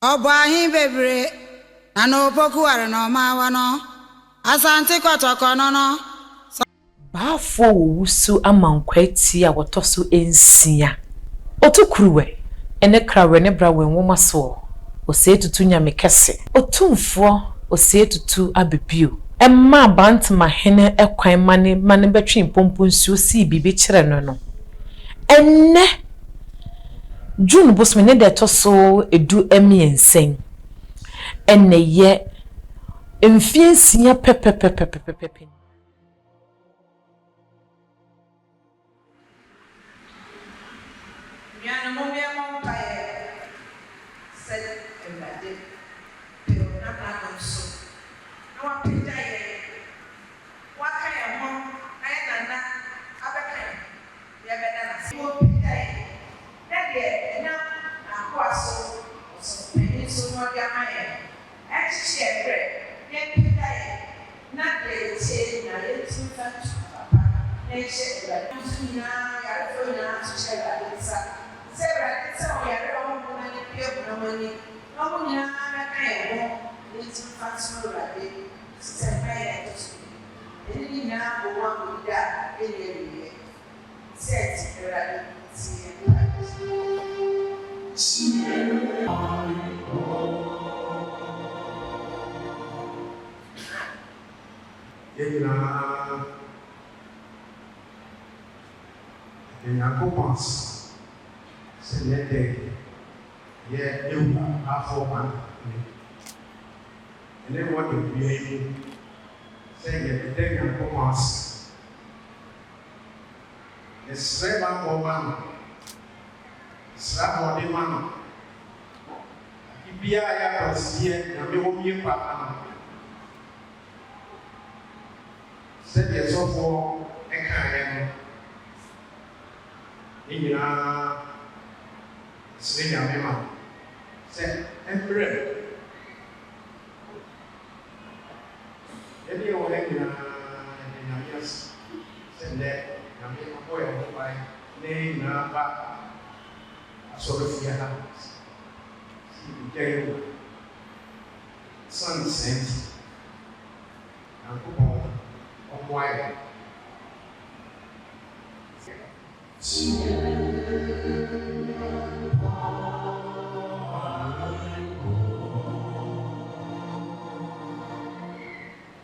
Obahin bebre ano poku are no ma wa no asante kotoko no no Baffour Owusu Amankwatia wotoso ensia otukuruwe ene krawe ne bra wenwoma so osetutu nyame kese otumfo osetutu abebio emma Bantamahene ekwan mane betwe mpompo nsuo si bibi kire no enne June bosme ne de toso edu emiensen enne ye emfiensia pepepepepepepe And then what you create, saying that the day can come us. The slave woman, slave body man. Ibia ya pasie na me wo mie papa. Said yes of for e kan ya no. Nyina slave ya me ma. Say emperor Any of them in a years, send that, and make a boy by name, but sort of your see, son sent and put on wire.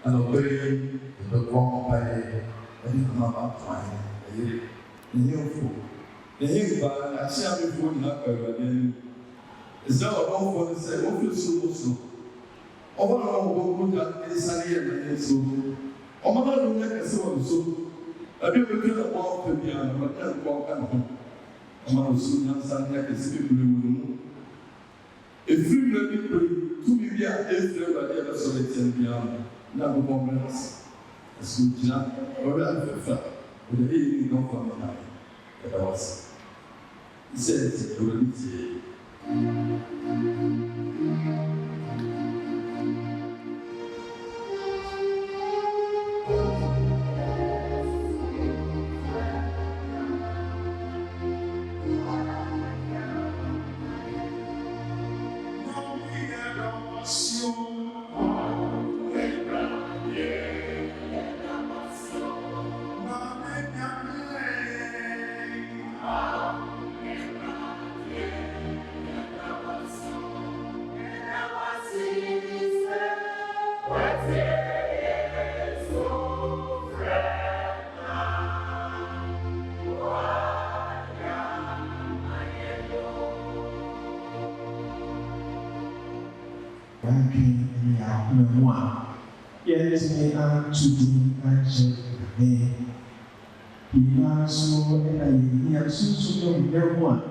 And obey the wrong by any number fine. The new food. The him by I shall be food not then. Is that all for the same office so? Over all that is a year and so. Omar don't like a so. I do become a walk to be on a hotel walk at home. Omar soon and Sunday like a city room. If you let me pray, to be there, everybody ever saw it and beyond. Now, moments, as we jump or with the evening of our night. That was, he said, you will be. Yes, me and to be answered me. He also and I so no one.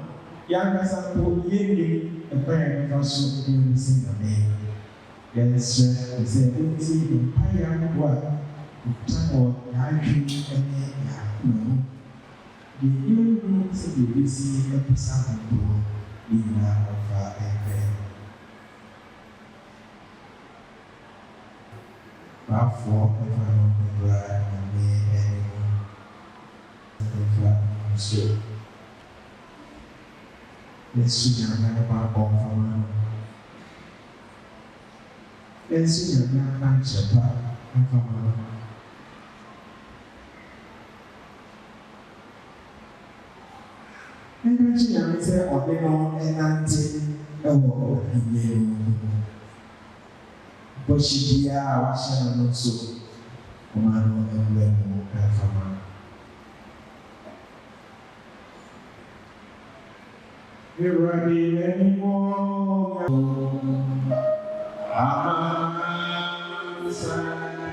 Young as I put you a prayer of us in the same name. Yes, sir, is a beauty in Paya one. Time country and the new rooms of the busy episode in our Baffour, if I don't know, so. Yesu nyame aba ɔmfama no. Yesu nyame aba nkyɛpa ɔmfama no. Ɛnkyɛ nyame sɛ ɔde no ɛnante ɛwɔ ɔhene mu. Bɔhyɛ biara a wahyɛ no no nso ɔma no ɛwura mu ɛmfama no. Everybody anymore.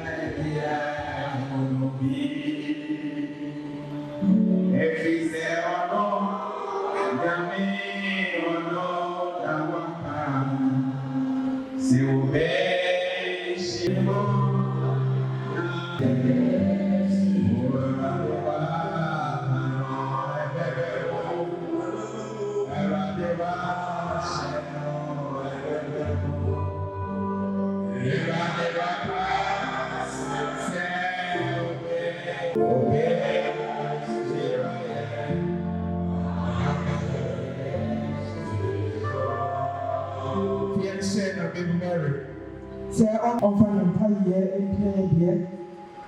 Amankwatia mono bi. Every day ono, yami ono dawapa. Si ube shimo. Say on for the empire and play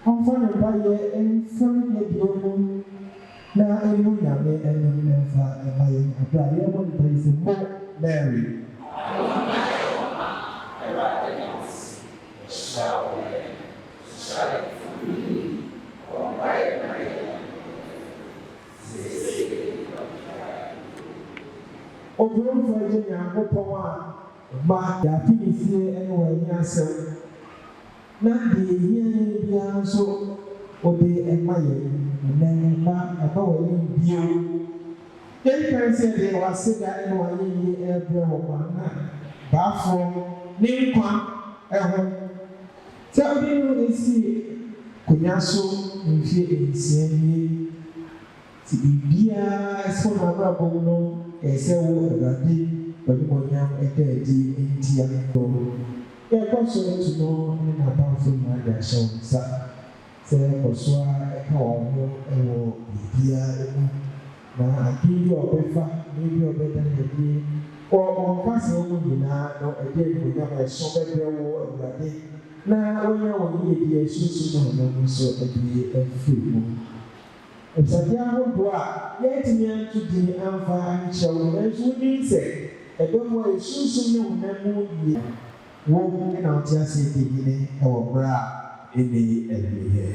on for the empire and from the Yogo. Now, I know you may and for a buying a prayer one place in Mary. Over Virginia, Ottawa, but the Phillies anywhere near so. Not the year so, or the empire, and then about you. They can say they were sick at any every one. Baffour, name one, tell me what they see. Kunyaso, in fear in Sandy. To be beer, so my brother. Ese wo agade pẹ̀lú mọ̀nyám ẹ̀dá ẹ̀dí ẹ̀ntì àtọ̀. Ẹ̀kọ́ sọ̀rọ̀ tó náà ní nàbà fún mi àdé àṣẹ wọn sá. Sẹ ẹ̀kọ́ sọ ẹ̀ka wọn ho ẹ̀wọ̀ bìbíà ẹ̀mú. Na àdé bí ọ̀bẹ fa ní bí ọ̀bẹ dáná ẹ̀dí. Ọ̀nkásí ọmọ nyinaa na ẹ̀dí mọ̀nyám ẹ̀sọ́ bẹ́ẹ̀ wọ ẹ̀wúrọ̀dé. Na wọ́nyẹ wọ́n yí ẹ̀dí ẹ̀sọ́sọ́ náà ọ̀nà nso ẹ̀dí ẹ̀fọ́ mu. Ìpàdé ahodoɔ a yɛtumi ato di amfa nkyɛw nanso wodi sɛ ɛbɛboa esunsun ne honam mu yie wɔn na ɔte ase di hene ɛwɔ mmerɛ a ɛne ɛnuyɛ.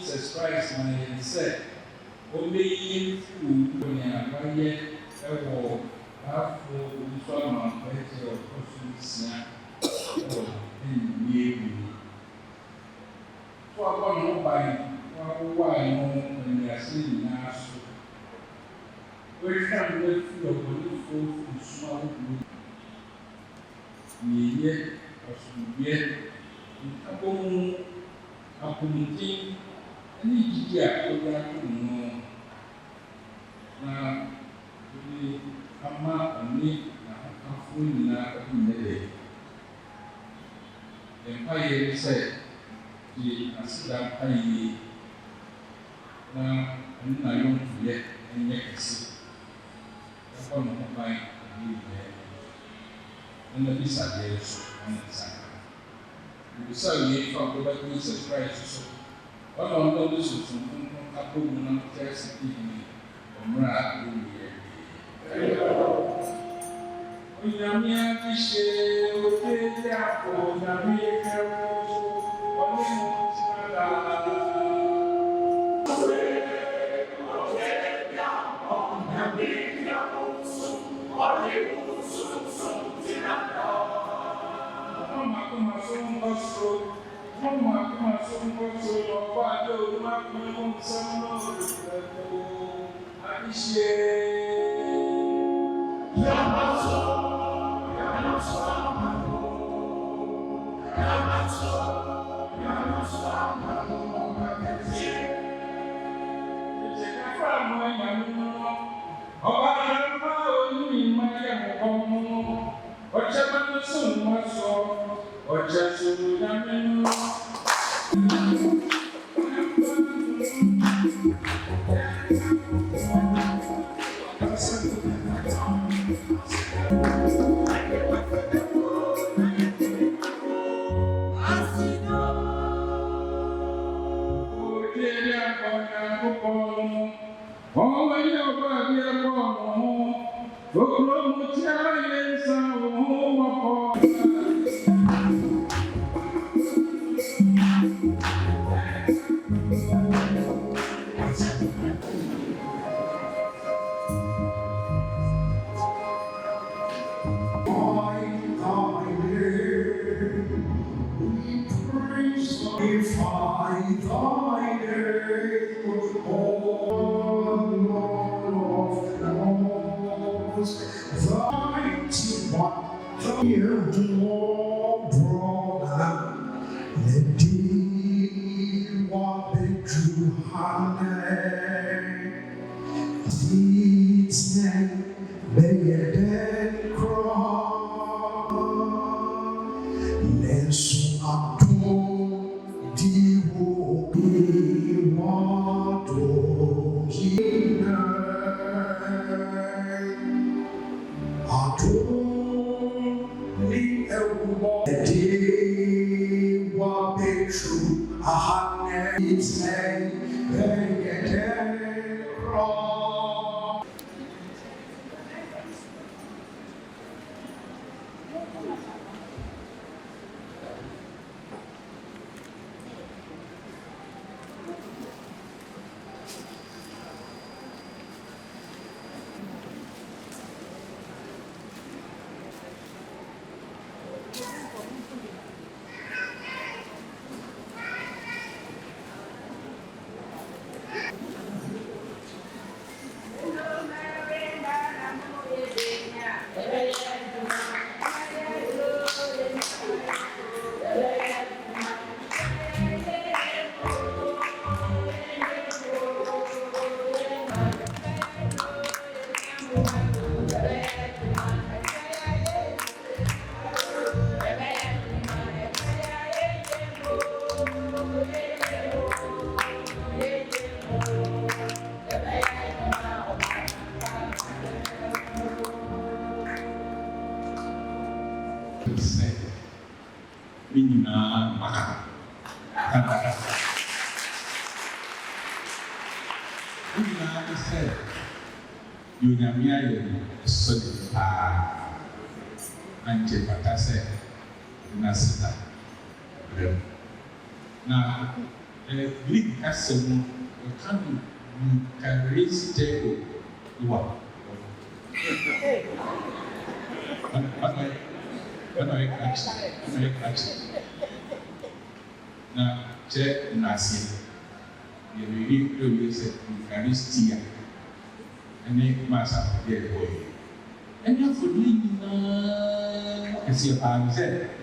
Jesus Christ, my said, only food when I buy it, Baffour, Amankwatia, or Owusu, in the so I want to buy why when they are saying now. We can wait for the food to small food. Yet, or some yet, a community, any year, we are to know. Now, we come out and meet a full night in the day. The Empire said, the Asida Pay. Now, I'm not going to forget and yet see. That's one of my and the visa days on the side. We saw you from the Jesus Christ. One of those who from Capone Chelsea TV or Mra in the Uyamia Fishe, Otelia, or Namia, or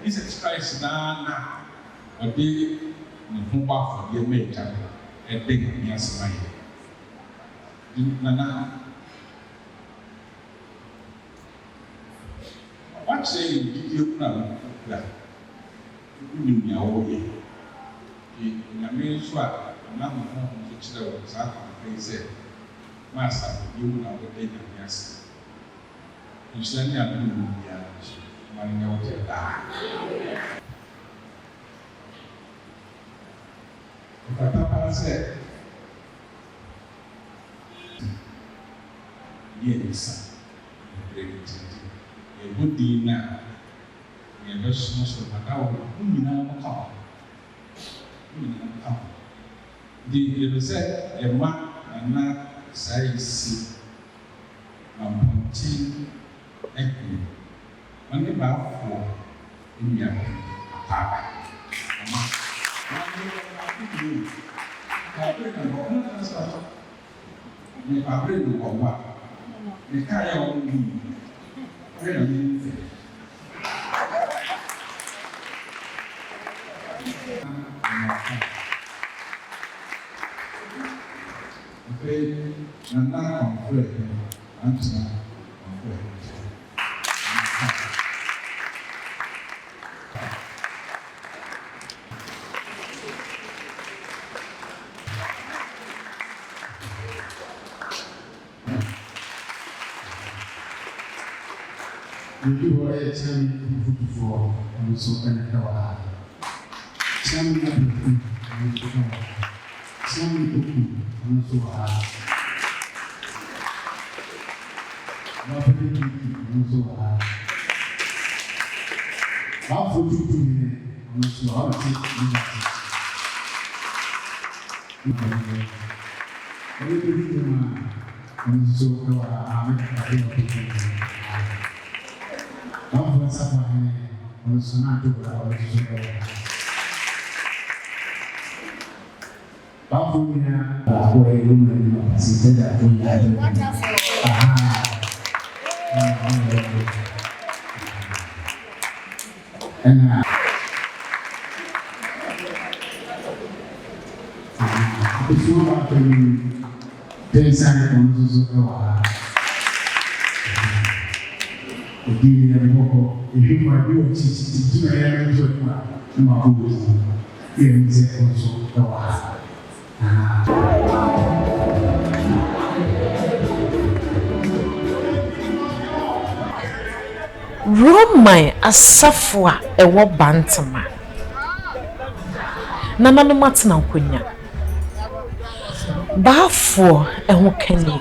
Jesus Christ na ɔde ne ho bɔ afɔdeɛ ma agya ɛde ne asɛm ayɛ nana wakyerɛ yɛ didie kuna wokura wonim nea wɔyɛ nyame nso a ɔnam ne ho nso kyerɛ wɔ saa kwanka yi sɛ maasa afɔdeɛ mu na wɔde nyame ase nhyira ne ade no mu biara Marinha Otelá. O papai para ser. E isso. E o budina. E a nossa papai o menino não calma. O menino não calma. De você é na saísse. A pontinha é Baffour in Yam, Papa. You were a champion before, and so can I have some Baffour, Roman asafo a ewo bantama nana no matena nkonya Baffour eho kani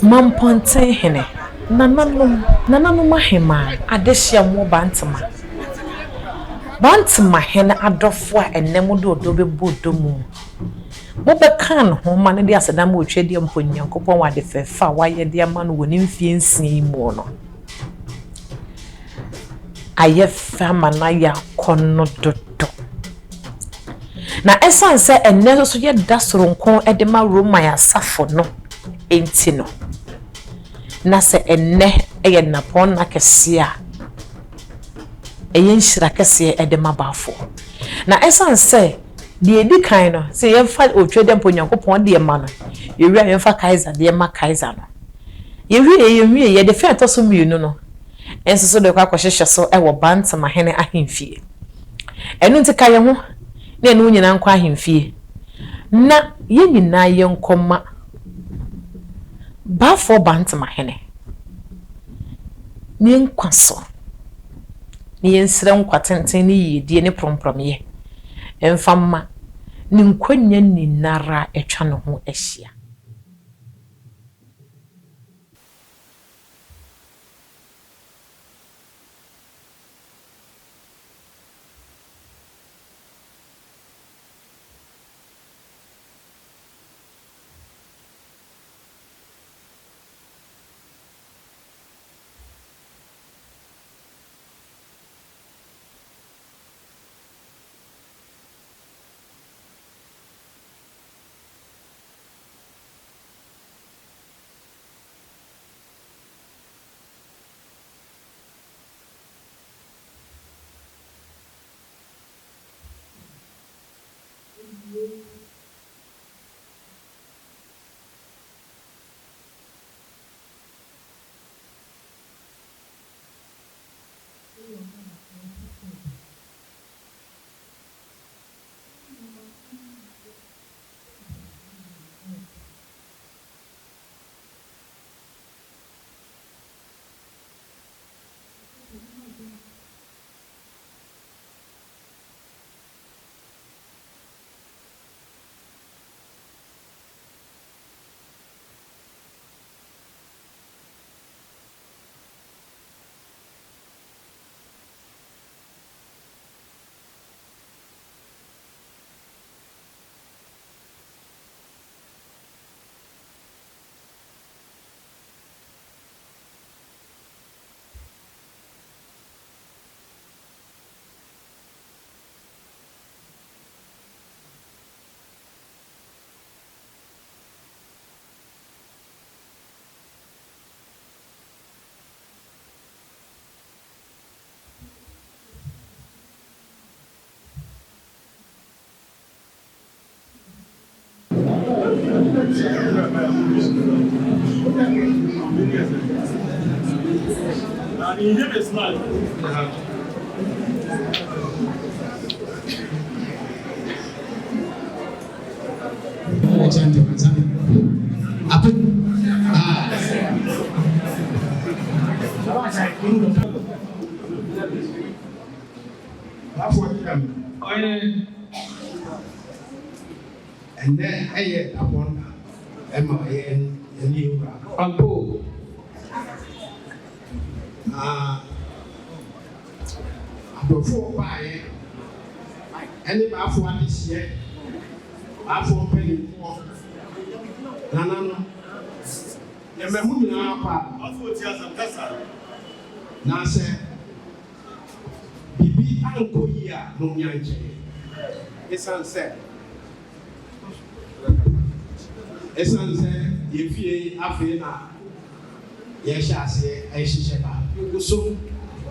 Bantamahene nana mahema adehia mo Bantamahene adofo a enemo do bebodo mu mo be kan ho ma ne de asedam otwede mponyankopon wade fefa waye de ama no woni mfie nsia mu no aye fama na ya kono dodo na esanse enne so ye dasoronko edema Roma ya safo no enti no na se enne eye napon na kese a eye nshira kese edema Baffour na esanse di edi kan no se ye fa otwede mponyankopon de ma no ye wi ye fa Kaiser de ma Kaiser no ye wi ye de fe to so mienu no enso so de kwa kwahwehwe so wo Bantamahene ahemfie enu nti ka ye ho na enu nyina nkwa ahemfie na ye nyina ye nkoma Baffour Bantamahene ni nkwaso ni ensire nkwatenten ni yedie ni promprom emfamma ni nkwanya ni nara etwa no ho ahia And then I had upon Emma and you Uncle. Before buying any Baffour this year, Baffour penny for Nana. The Memuna Papa. Now, sir, Bibi Uncle here, no Yanjay. It's unsaid. It's unsaid, if ye Afina, yes, I say, I should so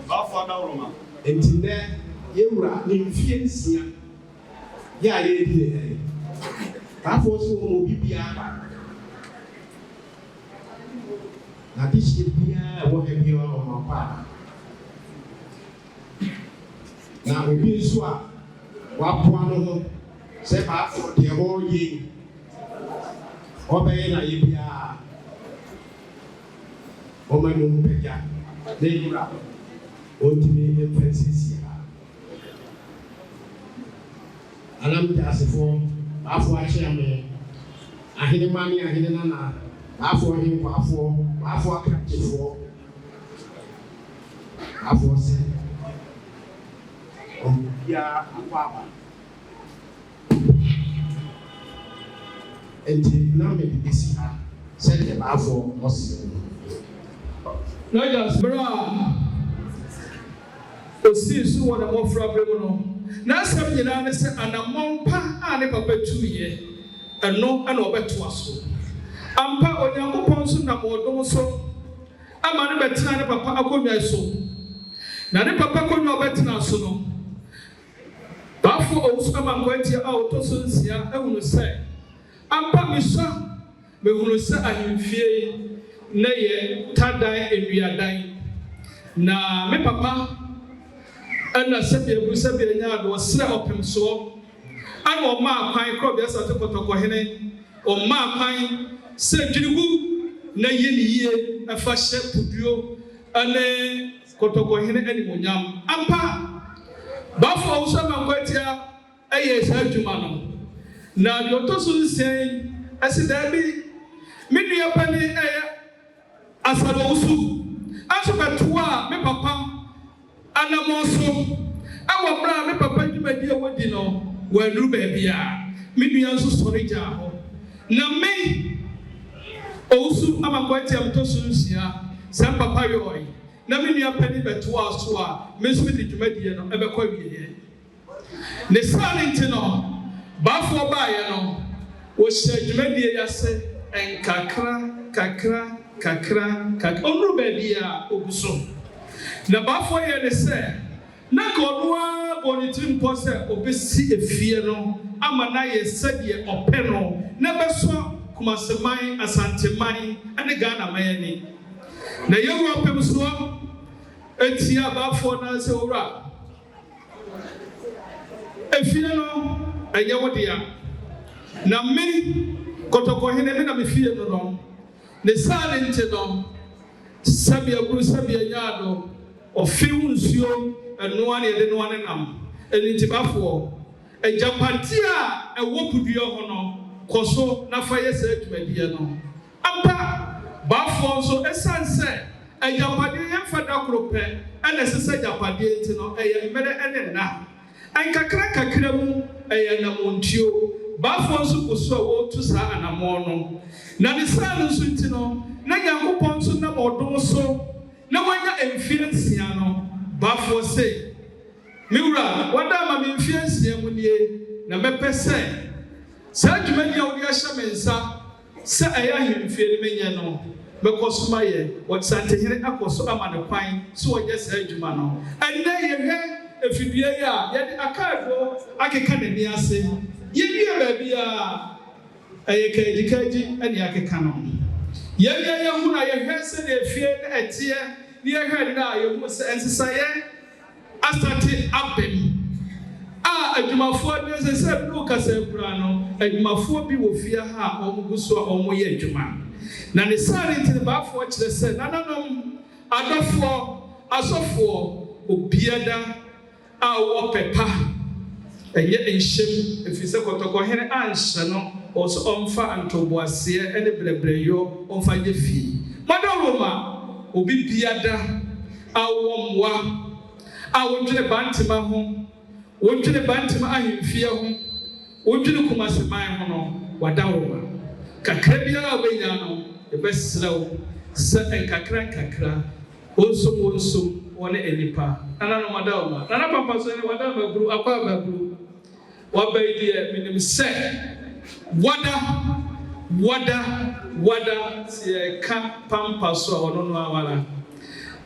Baffour Roma. And in there, you are in Fiancia. Yeah, you did. Baffour will be now, this is what have you on my part. Now, we be swap. What one say Baffour the whole year. Obey na Yibia. Omanum Peja. They rap. Ultimate Francis. Alam Tassifo, Baffour Chairman. I hit a money, I hit another. Baffour him, Baffour captive for. Baffour said, yeah, Papa. And now maybe this year, said the Baffour was. No, just bra. O see so what a more problem. Now, some United States and a monpa and a papa 2 years, and no, and over to us. Ampa on your ponson, no more so. I'm a better papa, I could so. Now, the papa could not better now, so no. Baffour Owusu Amankwatia out of Sunsia, I will say. Ampa Missa, we will say I am fear, nay, Tadai, and we are dying. Now, my papa. And I said, "You said you was slap up him so." And or ma pine crop yes at Potocohene or ma pine said you na ye a fashion pupio and a Cotocohene anymore. Ampa Baffour Owusu Amankwatia a yes, Jumano. Now your tosso saying, I said, there be many a penny as a Owusu. As about 2 me papa. And I'm also, our brother, Papa, you may be a wedding or where you may be. Maybe I'm so sorry, Jabo. Now, me, Owusu Amankwatia, Tosusia, San Papa, Yoy. Now, me, a penny but 2 hours to our Miss Mitty to Median, ever quite here. The son in Tino, Baffour Bayano, was said to Media, and Kakra, Onrubedia, Owusu. Na Baffour ye ne se na kodwa bonitim pose obesi efie no amana ye sedie ope no na beso kumaseman asanteman ane Ghana mayani na yewu opem so etia Baffour na se owura efie no enye wodia na me Kotocohene me na me fie no ne sale nte no sabia buru sabia nyaado o fiun sio eno ane de no ane nam eni Baffour e japatia e wopuduo ho no koso na fa yesa adwumadie no ampa Baffour so esanse e japadie yemfa da krope ene sese japadie nti no e mere ene na kakra mu e na montio Baffour so koso wo tu sa anamo no na ne san so nti no na Yakobon so na modon so na wanya emfiansia no Baffour say miwura wada ma me emfiansia mu nie na mepese sa dwumani a wodi ahya mensa se aya hemfie ne menye no bekoso maye what santehire akoso amane kwan so wanya sa dwuma no enne yehwe efidie ya ye de akafo akeka ne ni ase ye bia ba bia Kaji and Yakano. Yaya Huna, your person, a fear at here, near her now, you must answer. I started up them. Adwumafoɔ de sɛ no kasa kura no adwumafoɔ bi wɔ fie ha a wɔn gu so a wɔn yɛ adwuma na ne sáré nti ne baafoɔ kyerɛ sɛ nananom adɔfoɔ asɔfoɔ obiada a wɔwɔ pɛpa ɛyɛ nhyɛm efiri sɛ kɔtɔkɔhene anhyɛ no ɔso ɔmfa ntoboaseɛ ɛne brɛbrɛyɔ ɔmfa nyɛ fie madɔroma obi biada a wɔwɔ mmoa a wɔdwene bantema ho wodwene bantam ahemfie ho wodwene kumaseman ho no wadawo kakra biara obenya no ebesrew se enkakra onsom wone enipa nana no wadawo nana papa so ne wadawo baburu akwa baburu wabaidi minim se wada se ka pampa so a wono no awala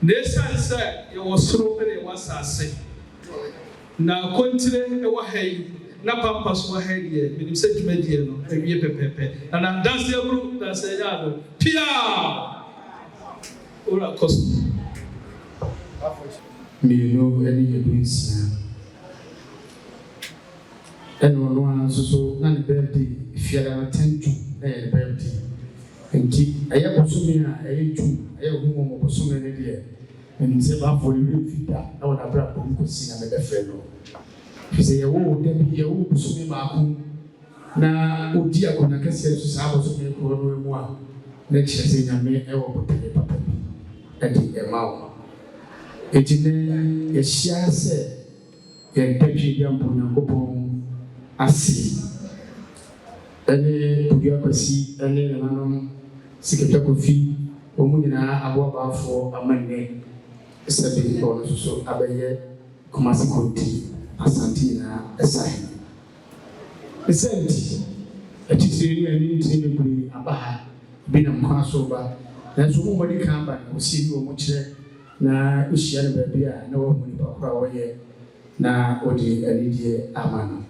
nesan se ye wosoro ne wasase na kontire ewa hai na pampas wa hai ye minim se dwumadie no awie pepepe na dance abru dance ya do pia ora kost me no any yebusia eno no anso na ne birthday fiara na tentu na ye birthday enti aye bosome a aye tu aye hu mo bosome ne de and say Baffour you fita na wona bra ko nkosi na me befre no say ye wo de bi ye wo busumi baako na odi akona kase so sa bosome ko no mu a na kire say nyame e wo bote papa bi edi e mawo ejine ye hia se ye tadwi bi ampo Nyankopɔn ase ene bugia kwasi ene nanom siketa kofi omu nyina abo Baffour amanne sabi ono so abaye kumasi konti asanti na esai esenti etitiri ni ntini buri abaha bina mkwaso ba na so mo modi kamba na osi ni omo kire na ohia ne ba bia na wo mu ni bakura woye na odi anidie amano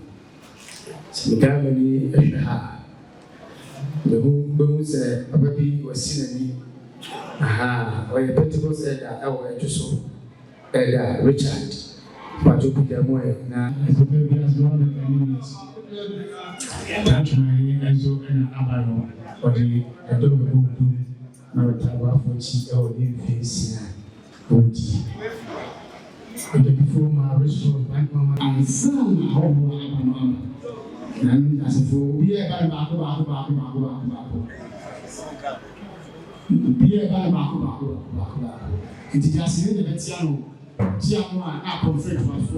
simigama ni ehha behu se ababi wasinani aha oye Pentecost elder ewo ejuso elder Richard pato bi demo na ezobe as one of the minutes Bantamahene enzo na abaro odi edo be budu na wetaba fochi ewo ni face na odi the before my restaurant bank mama and some how and as for we are back Pierre Bako. It is just in the Vetiano. Tiama, a conflict was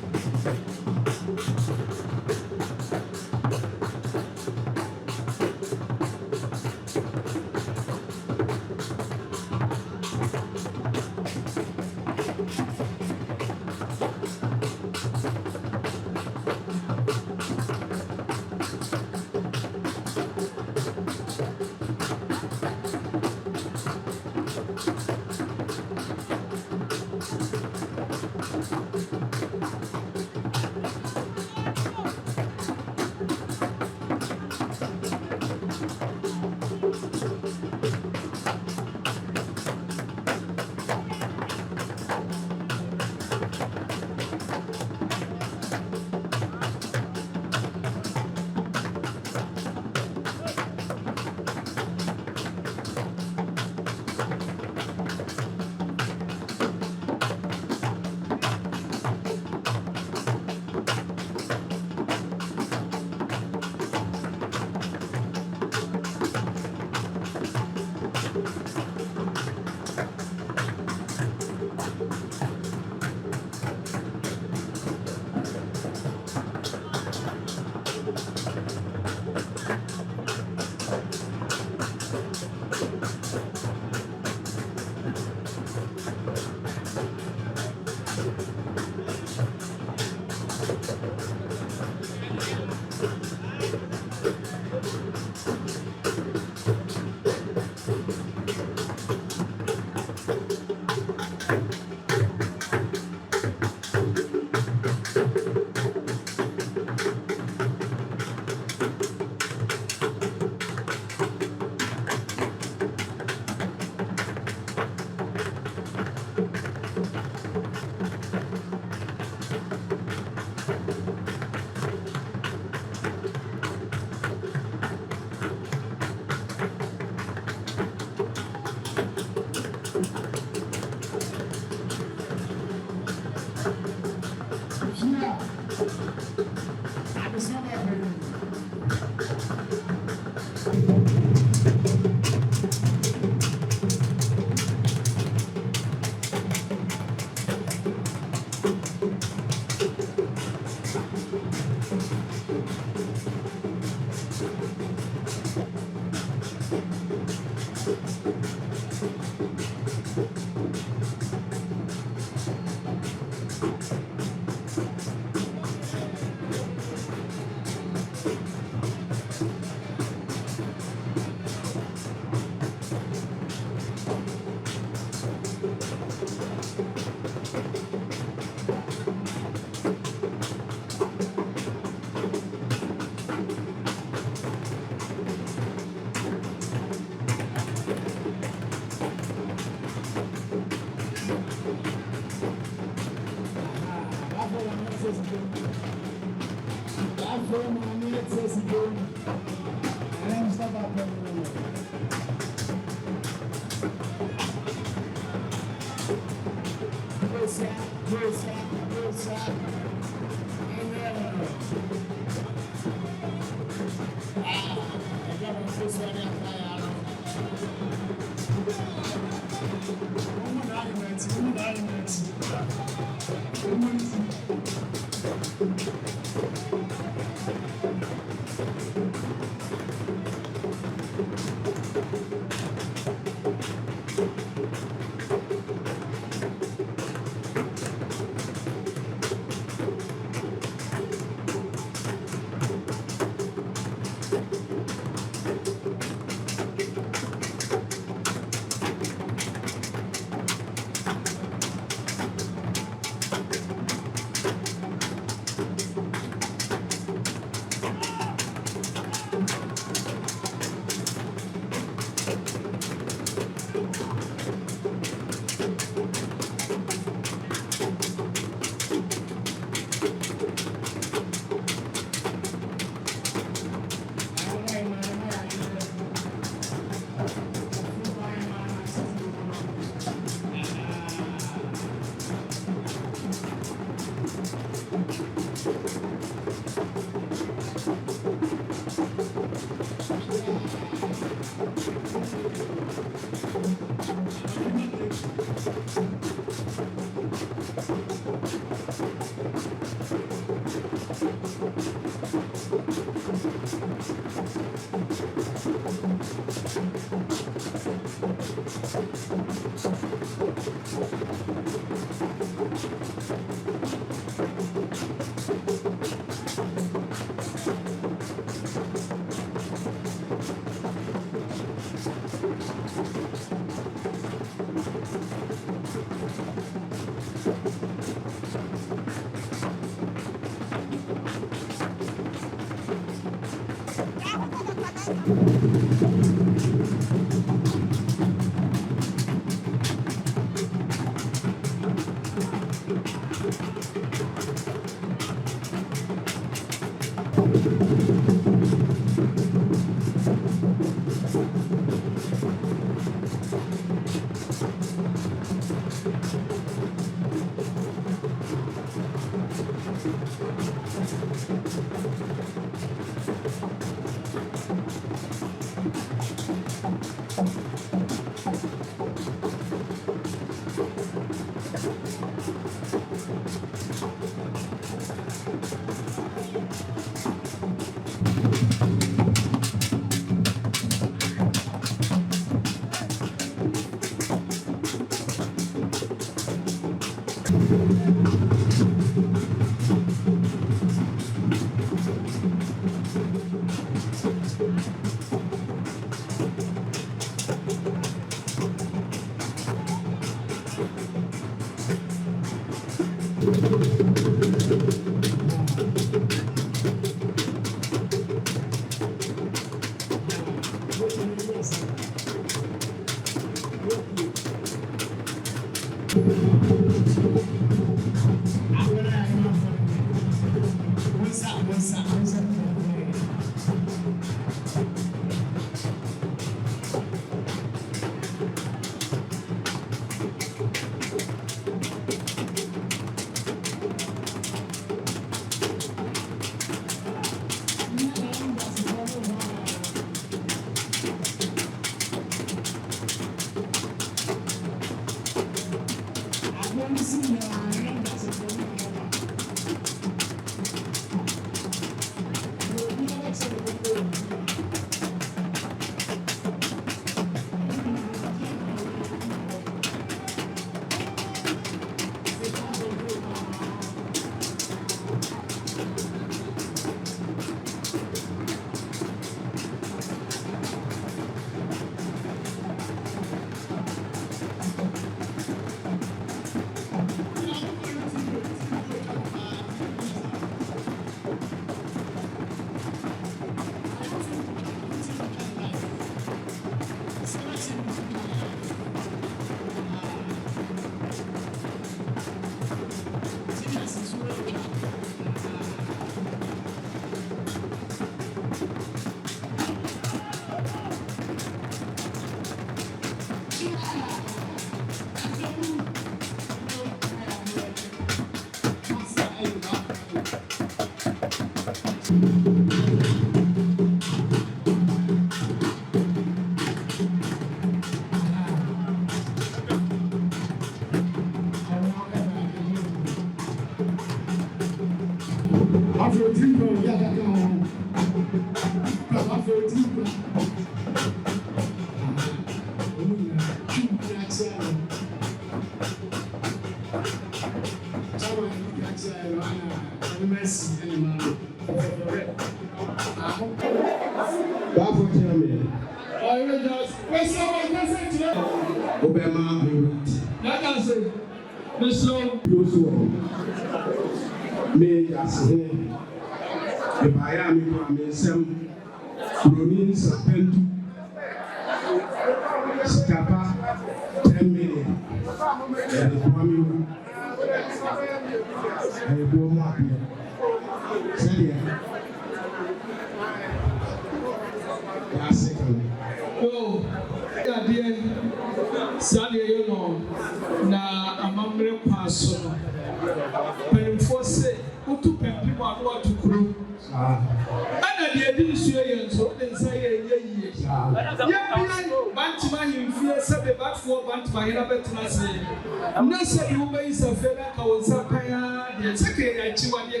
Bantamahene fear said the Baffour Bantamahene better. No, said you may say, Fela, Sapaya, the second I chew on your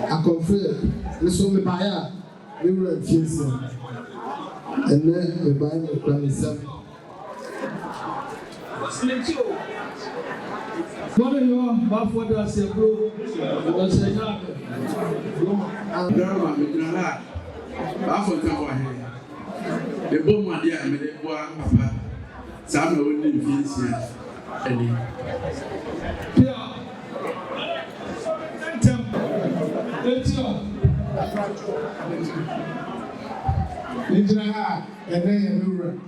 I confirm, this will be by we were at Kingston, and then we buy the plan itself. What are you, Baffour does your bro? What's a yard? Baffour come here. The bomb, my dear, made it one papa. Some only fees here. Nigeria, and then you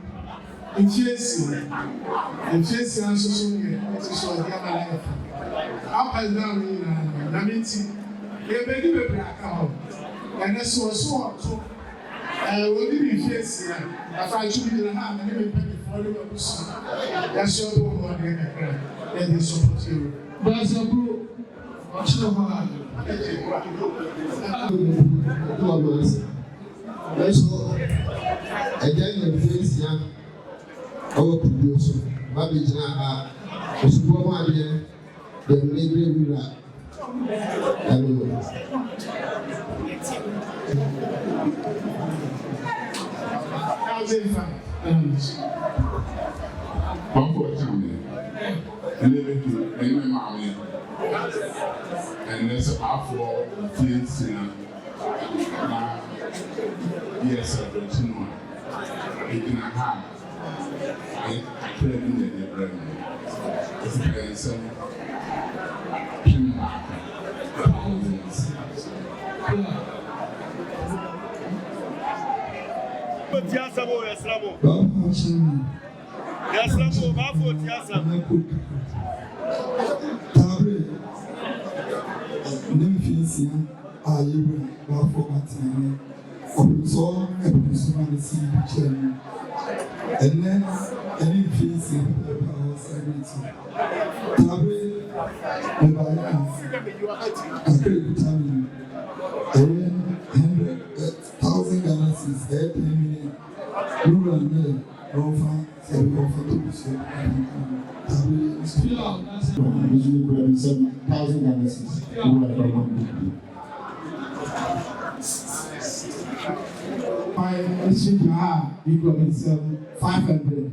in Chelsea, and so soon, it's so young. Up and down in Namiti, they may do a black out, and that's so. We'll be in Chelsea. I find you in the hand and even penny for you. That's your one, and they support you. But the blue, what's the one? Let's go again in face young. Our producer, Baby Jana, the supermarket, the neighboring villa. And there's a Baffour fields in yes, celebrating it in a hand. I pray in the brain. It's a some and then any fees in the power sanity. Tabre, the balance, a great time, 100,000 galaxies, 8 million, rural mail, over 7,000 galaxies. My issue to have equal is 500.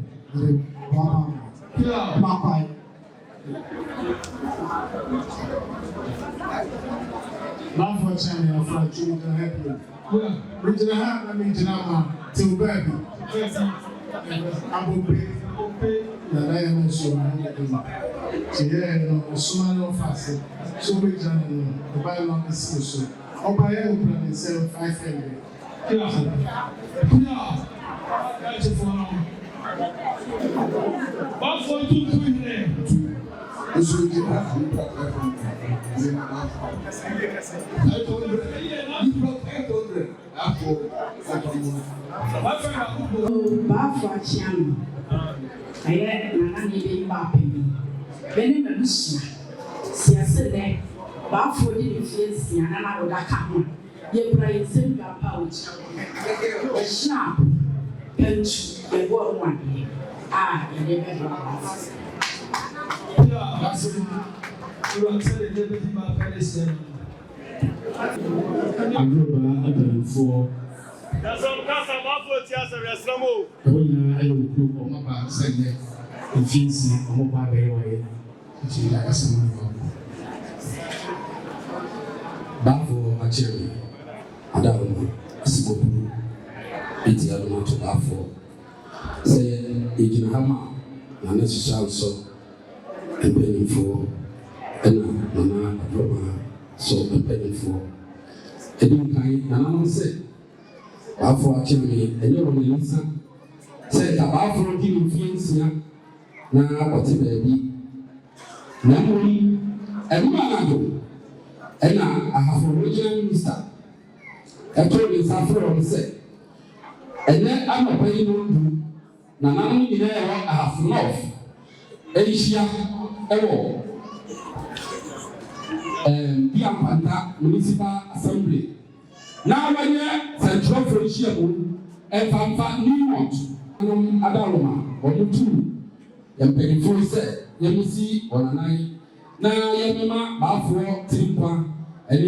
Baffour channel for children help you. Regional hand, I mean, Janama, till baby. I will pay the diamond so yeah, so many of us. So big channel, the bylaw is so. Or by air plan is 500. That's a phone. Baffour 2 This will give us Baffour channel. I had an uneven bapping. Benny Malusia. Siasa there. Baffour didn't feel and I would come. Ye pray send your pouch. A snap. Punch the word one day. Ah, in the bedroom. That's it. You are telling the baby about Palestine. I'm for. That's some casa Baffour Tiasa Reslamo. When I will group of my back, said that the fees of my way, which is like a summer. Baffour, a cherry, and I will smoke. It's the other one to Baffour. Say, Agent Hammer, and that's a so. And paying for Nana, Roma, so and paying for. I didn't kind, and I don't say. Baffour actually, and you only listen. Say, the Baffour giving fiends here. Now, what's it, baby? Namely, and man, and I have a regional minister. I told you, Safra on say. And then I'm a paying on Nana, I have enough. Asia, Biampanta Municipal Assembly, Now when you central for issue, and Fanfa Newmont, Adaloma, or Mutu, and Penny Force, Yemisi, or Nine. Now Yamama, Baffour, Timpa, and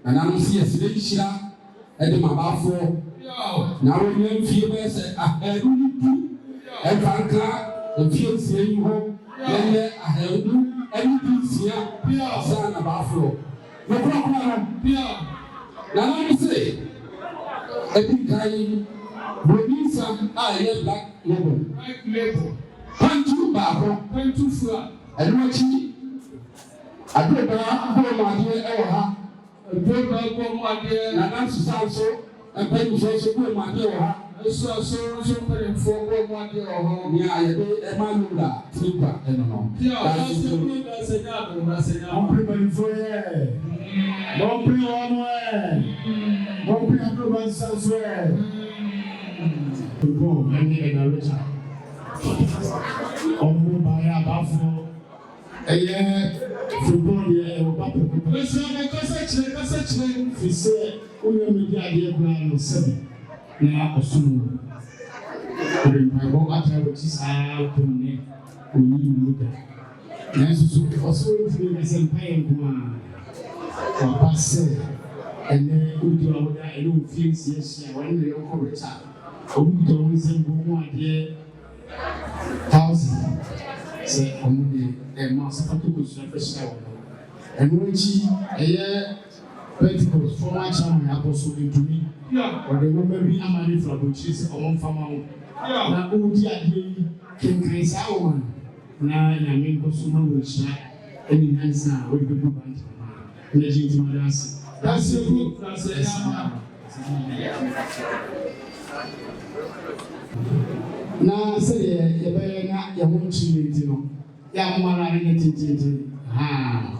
I don't see a selection and my Baffour. Now when you feel better, I had and Fanka, the field saying home, then I have everything here, son of Baffour. No problem, Pia. Now let me say, every time we need some black label. Pantu Babo, Pantu Fua, and Mochi. I don't know my dear Ewa, and don't my dear, and that's so, and Penny also go my dear. So putting for my dear home. Yeah, a man who that, Timber, and no. That's enough. I'm preparing for you. Don't bring one way. Don't bring everyone elsewhere. Go, I need a richer. By a Baffour. A year, football, he said, we are the idea of 7. Now, soon. My mom, which is out to me, we need to look at. Also, to be the same pain. Passe and then we do our own things. Yes, when we are correct, we don't send one idea. Thousand say, only a master to go to the and when she a year Pentecost for my child, apostle into me, or the woman be a man from which is on farm. Now, oh, dear, can grace our one. Now, I mean, consumer which any answer will be good. That's a good. That's a now, say, you better not your own children. Young one, I didn't. Ah,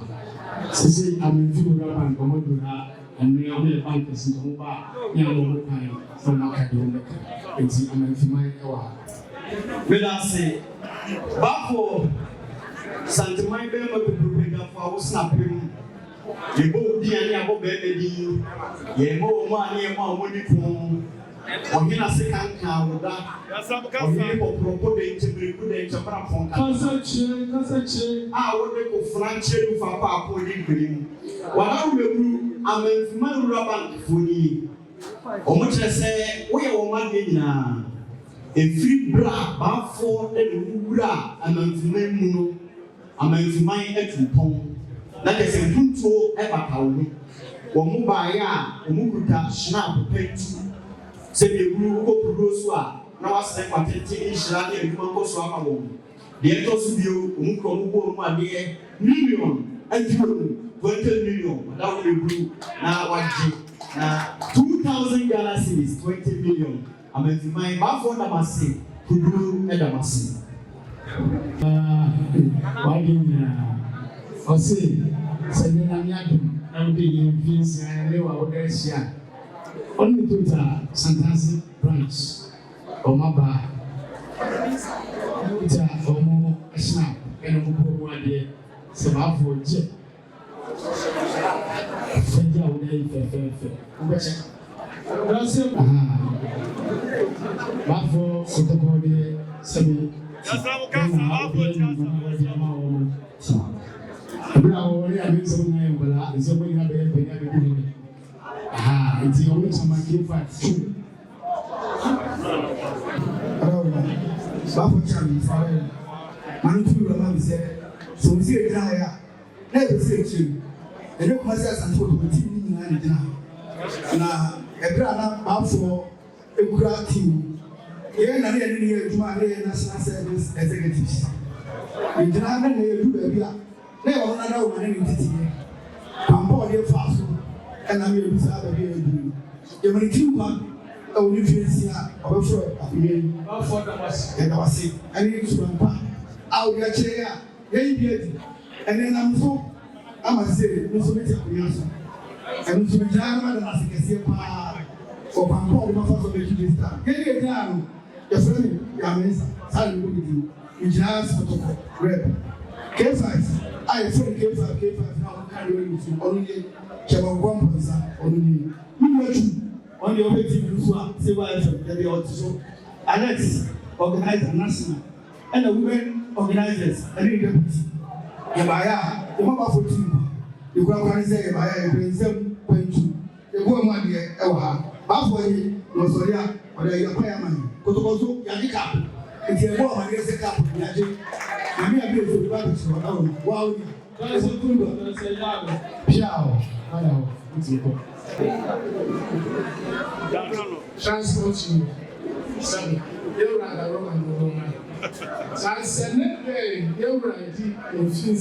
say, I'm in funeral and come to her, and we are bankers in the bar. Young kind from Macadam. It's a man for my hour. Will I say, Baffour, Santa Mai Bema to prepare for our snapping. You both be a baby, ye more money, more money from. Or in a second car with that. Or you propose to be good in Japan from Kansas. I would go franchise for Papa Green. What I will do, I'm a man rubber for you. Or much I say, we are one now. A free bra, Baffour, and Ura, and I'm a man at home. That is a good tool ever told. Or Mubaya, or Mukuta, snap, paint. Say the group of Rosua, now I say what it is, and Mangoswama. The Etos view, Muko, my dear, million, and 20 million. That will be blue. Now, what? Now, 2,000 galaxies, 20 million. I mean, my Baffour Damasi, who do Edamasi. Why didn't I say, I will be in peace and live out there. Only to the Santasi branch or Maba. It's a formal snap and a one day. So, for jet. French out there, that's it. Baffour, Sotopodi, Semi. That's our castle. I mean, some name, but it's a way I be. It's the only time I give at 2. Baffour Charlie, Father, Mantu Roman said, so we see a guy, never say to and look myself and told the team now. A grana Baffour, a great team. Here and here to my national service executives. We did not do a beer. Never another one entity. I'm bored here fast. And I'm here beside you. You're going to keep one. Oh, you feel here. I'm sure. And I was sick. I need to run. I'll get a chair. And then I'm a say, no, so many answer. And to be down, and I can see a part of my father of the get it down. Your friend, your miss, I will give you. You just rep. K5, I say K5 now carry you to only Chama 1 only. On the way to civil the also. Alex organized national and the women organizers and the deputy. Yabaya, the mama for two. The grand say Yabaya, the the woman here, Baffour was Soria, or the Yapayaman, Kotokoso, Yanika. It's a woman against the cap, Yaji. I mean, a bit of rabbits for our wow. There's a good Piao, hello, it's you. Transport you. Sorry, you're rather wrong. Transcendent day, you're right. If you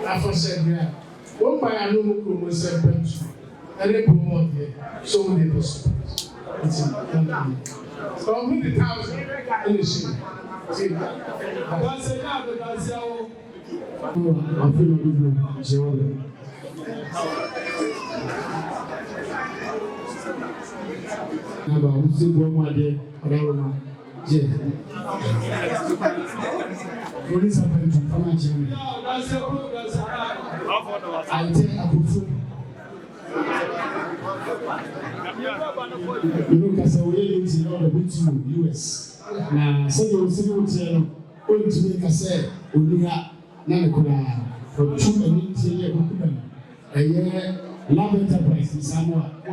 after said, yeah, one by a local was a bench, and they promote it. So many people. It's a so with the 1,000 in the city. That's enough, that's how I feel good. Naba usi bomo ade oraroma je police appoint from Nigeria aite akufu kasa we use no the to US na say you see what you want to make say oniha na nekura for two and tie eye lab enterprise Samoa we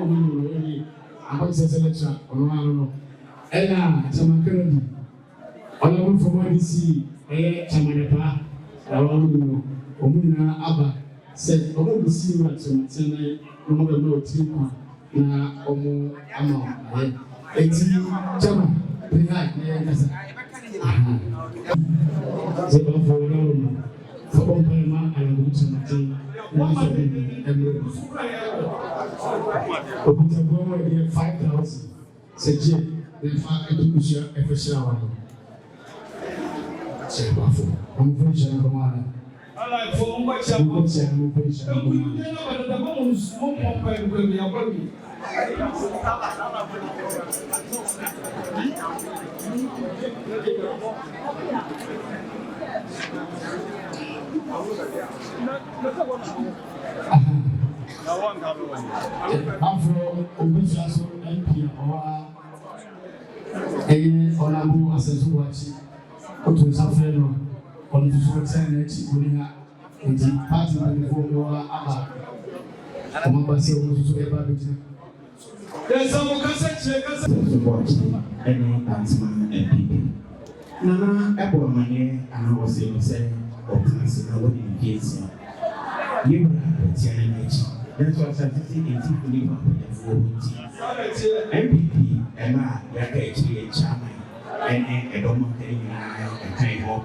I'm going to selection on and Amankwatia. All of from DC, Chamanepa, Alandu Media, Abba said, "All the see what Chamanepa, no more no team, na Omo Ama, 80 Chama, behind the Baffour, for Bantamahene and Alandu Media, 5,000. Said, the fact that you share a special one. Say, Baffour, I'm very sure of one. I like for much of what's a new patient. The most open will be a body. Baffour, Owusu, MP, or Olambu Asensuwachi, Otu Safeno, Olusu Senate, Unia, and the party before Abba. Omabasi Owusu Ebabitu. There's some cassette support any Bantamahene MPP. Nana Ebomane, and I was saying, Optimus, nobody in case. You have a challenge. That's what I'm saying. It's fully MPP, Emma, Yaka, Chama, and a Doma, and kind of.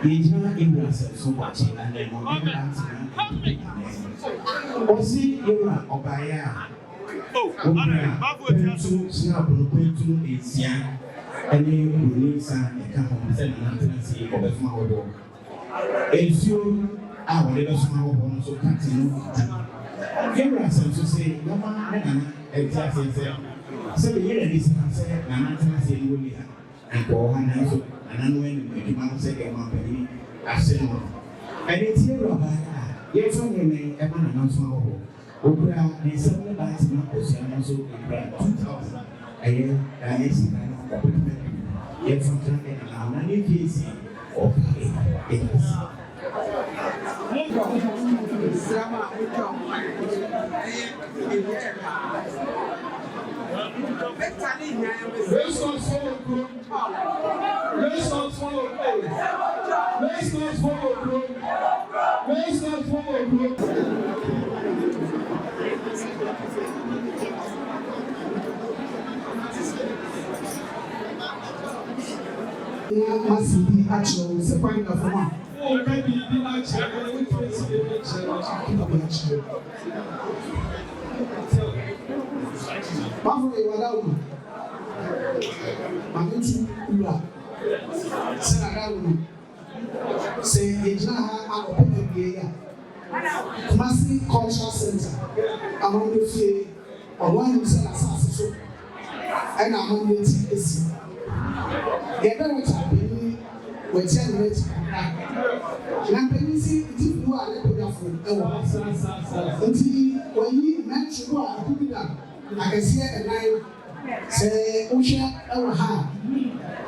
The Jana Ibrahim so much, and then Osi, Yura, Obaya. Baffour, Snap, Pentu, is young, and then release and come home, send maintenance of the small. If you are whatever small one, so continue. Here to say, no man, exactly. So the year is said, maintenance and go on and so, and when you must say, Company, I said, and it's here about yes, only a man announcement. Open the 7 lights, and also 2,000 a year, and it's kind of appointment. Yet from Canada, and I need to okay, it is. Must be actual, it's a point of one. Baffour, you are down. Mamutu Ura. Senagal. Say, Ejna, I'm open here. Kumasi Cultural Center. Among the few, or one who said assassin, and among the TSC. The other which have been wɔkyɛ ne n'akyi kakra na mpanyin si ti fu a ne kodafo ɛwɔ nti wɔyi mɛtoro a akubi da akɛseɛ ɛnan sɛ wohwɛ ɛwɔ ha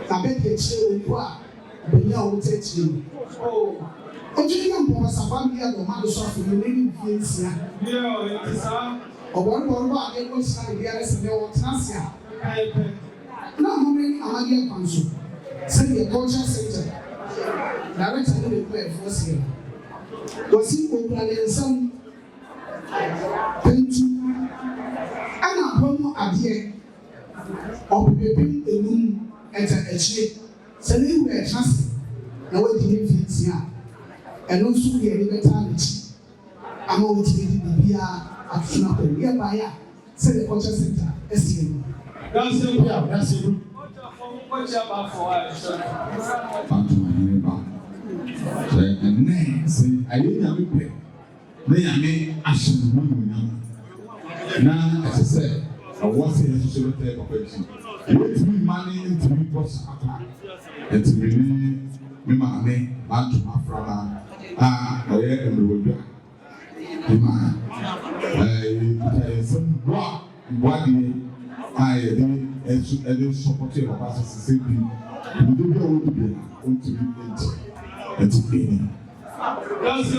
na bɛdi akyire oku a bɛnya a wɔte akyire mu ɔtwe yɛ mpɔmɔsafa bi a dɔma do so afɔ no n'ani mfie nsia ɔbɔrebɔre ba a ɛwɔ hyira ne biara sɛ dɛ wɔtena ase a na ɔmɔmɛ amadeɛ kwan so sɛdeɛ culture center director no de kɔ ɛfoɔ seɛ wɔsi okura ne nsam pentu ɛna apɔ mu adeɛ ɔpepepem enum ɛta akyire sɛ ne ewu ɛtena se na wɔadi ne mfie nsia ɛno nso yɛ ne bɛtaa n'akyi ama wɔtumi de biribiara atona kɔ yɛ baeɛ a sɛdeɛ culture center ɛsi ɛnu. Bantamahene ba. So ene se aye nyame pe. Na nyame ahye no nyam. Na ɛsɛ awɔ se ɛhyehyɛ bɛtɛ papa ji. Ɛtumi mane ntumi boss aka. Ɛtumi ni me maame Bantama aframa a ɔyɛ emrewadwa. Ima some body I did support your papa simply. You do your own to be into being. That's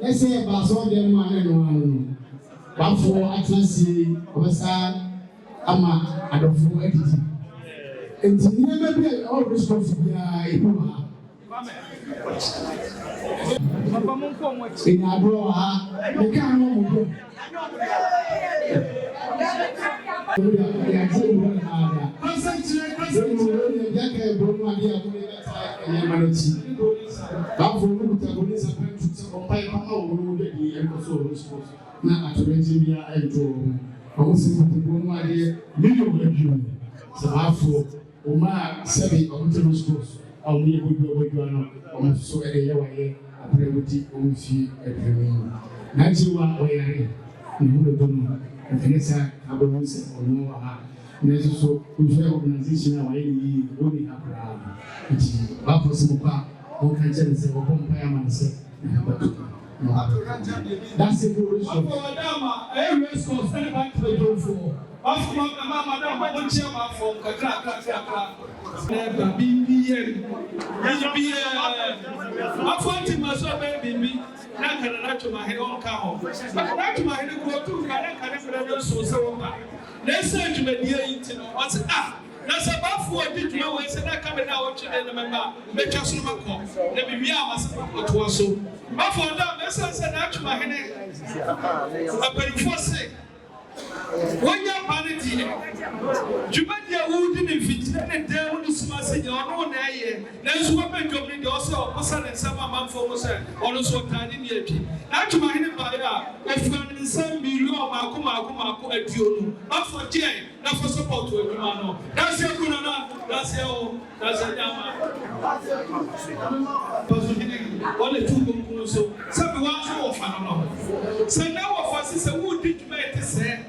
let's say Baffour dem one no Baffour atlansi obesa ama adofo editi enti nie be be all responsible ya ebu ha papa mon ko mo chi ina bro ha e kan no mo ya ji mo na da concentrate ya ka bro mo ade akune beta ya manachi Baffour no kutaboni sa pai papa wo de di enkoso response na atrenje bia ento o se ko bo ma de million review se Baffour o ma sebi o te response o mi bo no o so e de yawaye aprewoti o fi epremi na jiwa o yare ni do no interesa abo se o no ha na so o fe organization na waye ni o ni akra nti Baffour se mo pa o kan jere se o pompa ya man se that's a good response. Madama, I raise concern back to the door for. After Madam, I want chairman from Kakra. BBM. I want him as well, baby. Me, not to my head on cow. Not to my head go to Canada, so. Let's say to the dear internet. What's up? That's a Baffour did you always say that coming out to the member, make us no call. Let me be what was so. Baffour, that's a natural Mahene. A very first thing. When you're vanity, you bet your wood in fit and there when you smash in your own eye. There's one man job also, person and some amount for us, also tiny yet. Natural Mahene by if you can send me low, Marco at you. Not for Jay, not for support to a man. That's your Kunana, that's a Yama. Only two so some one more. So now of us is a wood did make say.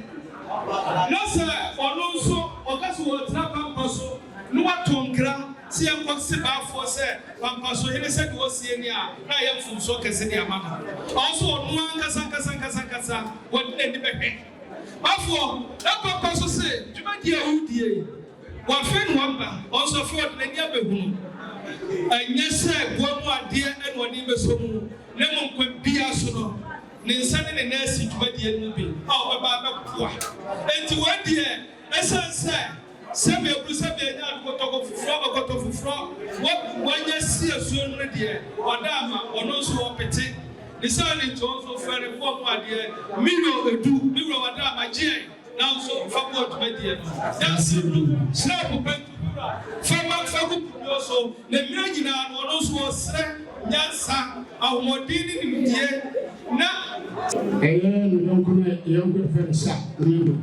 No sir, Alonso, Ocasu will trap Pampaso, no Tonkra, see a possible Baffour say, Pampaso, he said was Senia, I am from Soka Senia Mama. Also, one Casacasa, what any baby. Baffour, that Pampaso say, to my dear Udia, what friend Wamba, also fought the Yabu. And yes, sir, one more dear and one name is home, Lemon could be a sono. Ninsani ne nasi dwumadie no bi a obeba bekoa enti wadie esanse sebe ebru sebe nya akotoko fufro wanya si asuo no de wadama ono so opete nisani to so fere fo mu ade miro edu wadama je na so fabo dwumadie no dansi du snap pentura fama fagu so ne mira nyina no ono so osre nyansa ahomodini ni mdie na no yonkuna fensa rimu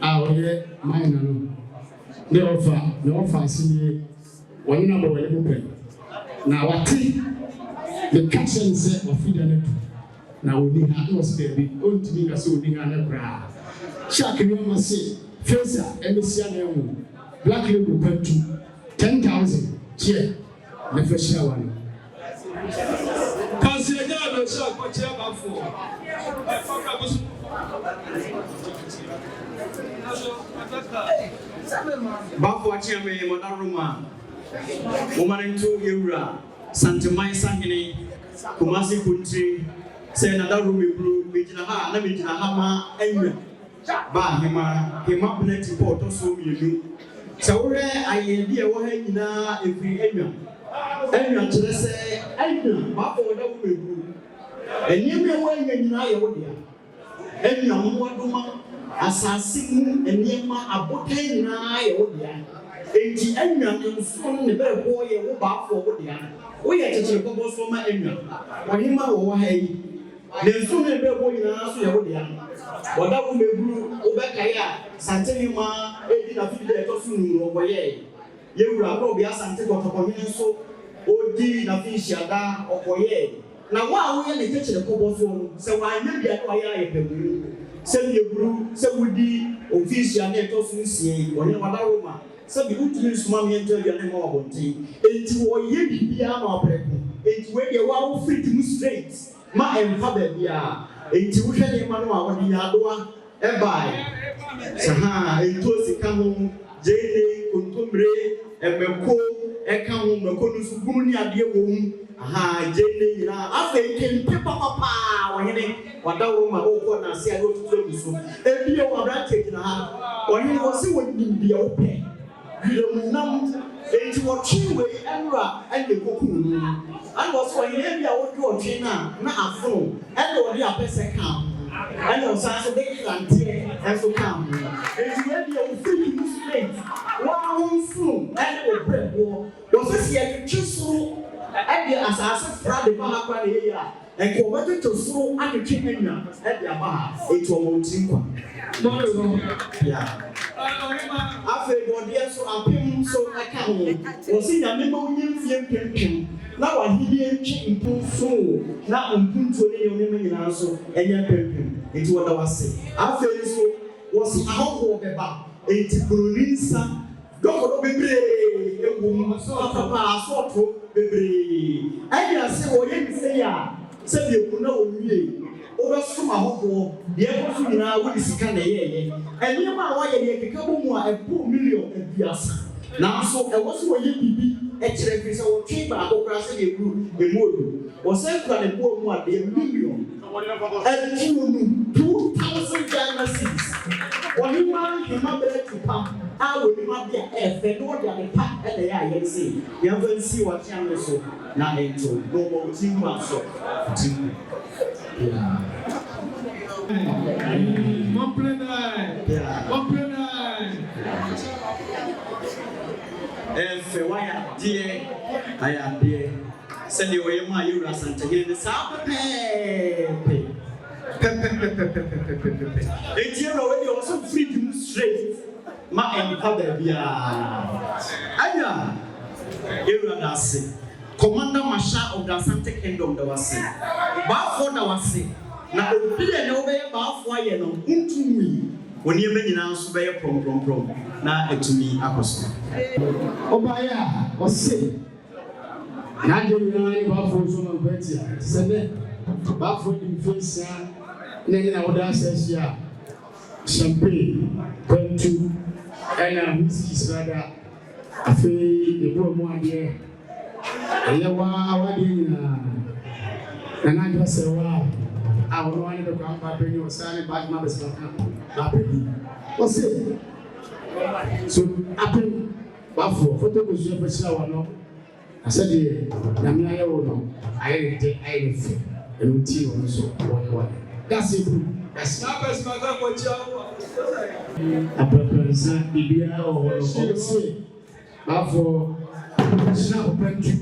awoye maina no ne ofa asini wani na bawale mupe na wati the kitchen se ofida ne na oni ha no se bi ontimi nga se oni ha na bra shark ni ma se fensa emisia na emu black label pentu 10,000 tie na feshia wani Kansianya sha kwacha Baffour. Baffour chiame modaruma. Womanentu yewura Santemai sahene Kumasi country say na darume bru mejina ha na mejina ha ma enwa. Ba hema penalty port so mienu. Sawore ayedi e wo ha nyina efiri enwa. Enwa kire se enwa Baffour da wo mebu. Eniem e wo enwa nyina ye wo dia. Enwa mo adoma asase mu eniema abotan nyina ye wo dia. Enti enwa nso ne be bo ye wo Baffour wo dia. Wo ye chechire kobo so ma enwa. Ohima wo ha yi. Ne nso ne be bo nyina so ye wo dia. Wada wo mebu wo be kai a santeni ma edi na fi de to su nu wo ye. Yewura ko bi asante kotoko hin so odi na fi shiada okoye na wa wo ye ne chechire kobo so se wa nya bia no ya ye peburu se yeburu se wudi official na to su sie woni wada roma se bi utumi suma me ento bia ne ma wabonti enti wo ye bibia na opreku enti we de wa wo fit mu straight ma emfa ba bia enti wo hwe ne ma no a wodi ya doa e bai saha ento sika ho jene kontomre emeko eka ho meko no su gunu ni ade wo mu aha jene nyina afa kempe papa wahene wadawo ma okọ na ase ayo tutu biso ebi o abra take na ha wahene wo se wodi bia wo pe yemu nam enti wo twiwe enra ende koku no and wo so wahene bia wo do otwe na afo ende wo dia pese ka and o sa so dey plantie enso kam enti we bia wo free muslim wa wonfu ende wo brebo wo se se twusu ebe asase fra de ba kwa ne ya enko beto to suru atwetwe enwa ebe aba etu omo tinkwa ya afa body so apem so aka ho wo si nya me ma unyem fie mpempem na wa hidie ntwi mpunfu na mpuntu ne ne me nyina so enye mpempem etu wada wase afa so wo si ahoko beba enti kurinsa doko bebre ewu so papa asoto bebre anya se wo ye se ya se bi ekuna owie o be soma hobo de e ko so nyina wo disika na ye eni ma wa ye de keka bo mu a $1 million abiasa na so e wo so wo ye bibi e kire fi se wo twi ba ko kra se ye guru e modu wo se kra ne bo mu a de $1 million and you 2,000 Ghana cedis woni ma hima bele tupa a wo ni ma bia e fe no de ade pa e de ya ye se ya van si wa tian no so na ento no mo tin ma so tin yeah mon plein fe wa ya die aya die se de we ma yura sante he ne sa pepe enti no we dey also free to straight ma empa ba bia aya yura da se commander marshal of the Asante Kingdom da wase Baffour da wase na obi de ne obeye Baffour aye no ntumi woni e nyina nso beye prom na etumi akoso obaya wase na je nyina Baffour so Amankwatia sene Baffour di fensa ne nyina woda asasia champagne pentu ena whisky strada afi ebo mu ade eya wa de nyina na na se wa a ɔno ane bɛkɔ ampa panyin ɔsaa ne baage ma bɛsɛ ka n'apɛni ɔse so apɛn Baffour foto kosua bɛhyira wɔ no asɛdeɛ nyame ayɛ wo no ayɛ ne de ayɛ ne fɛ ɛno nti ɔno so wɔyɛ that's it that's it apɛpɛnsa biribiara wɔ hɔ no ɔse Baffour hyira ɔpɛntu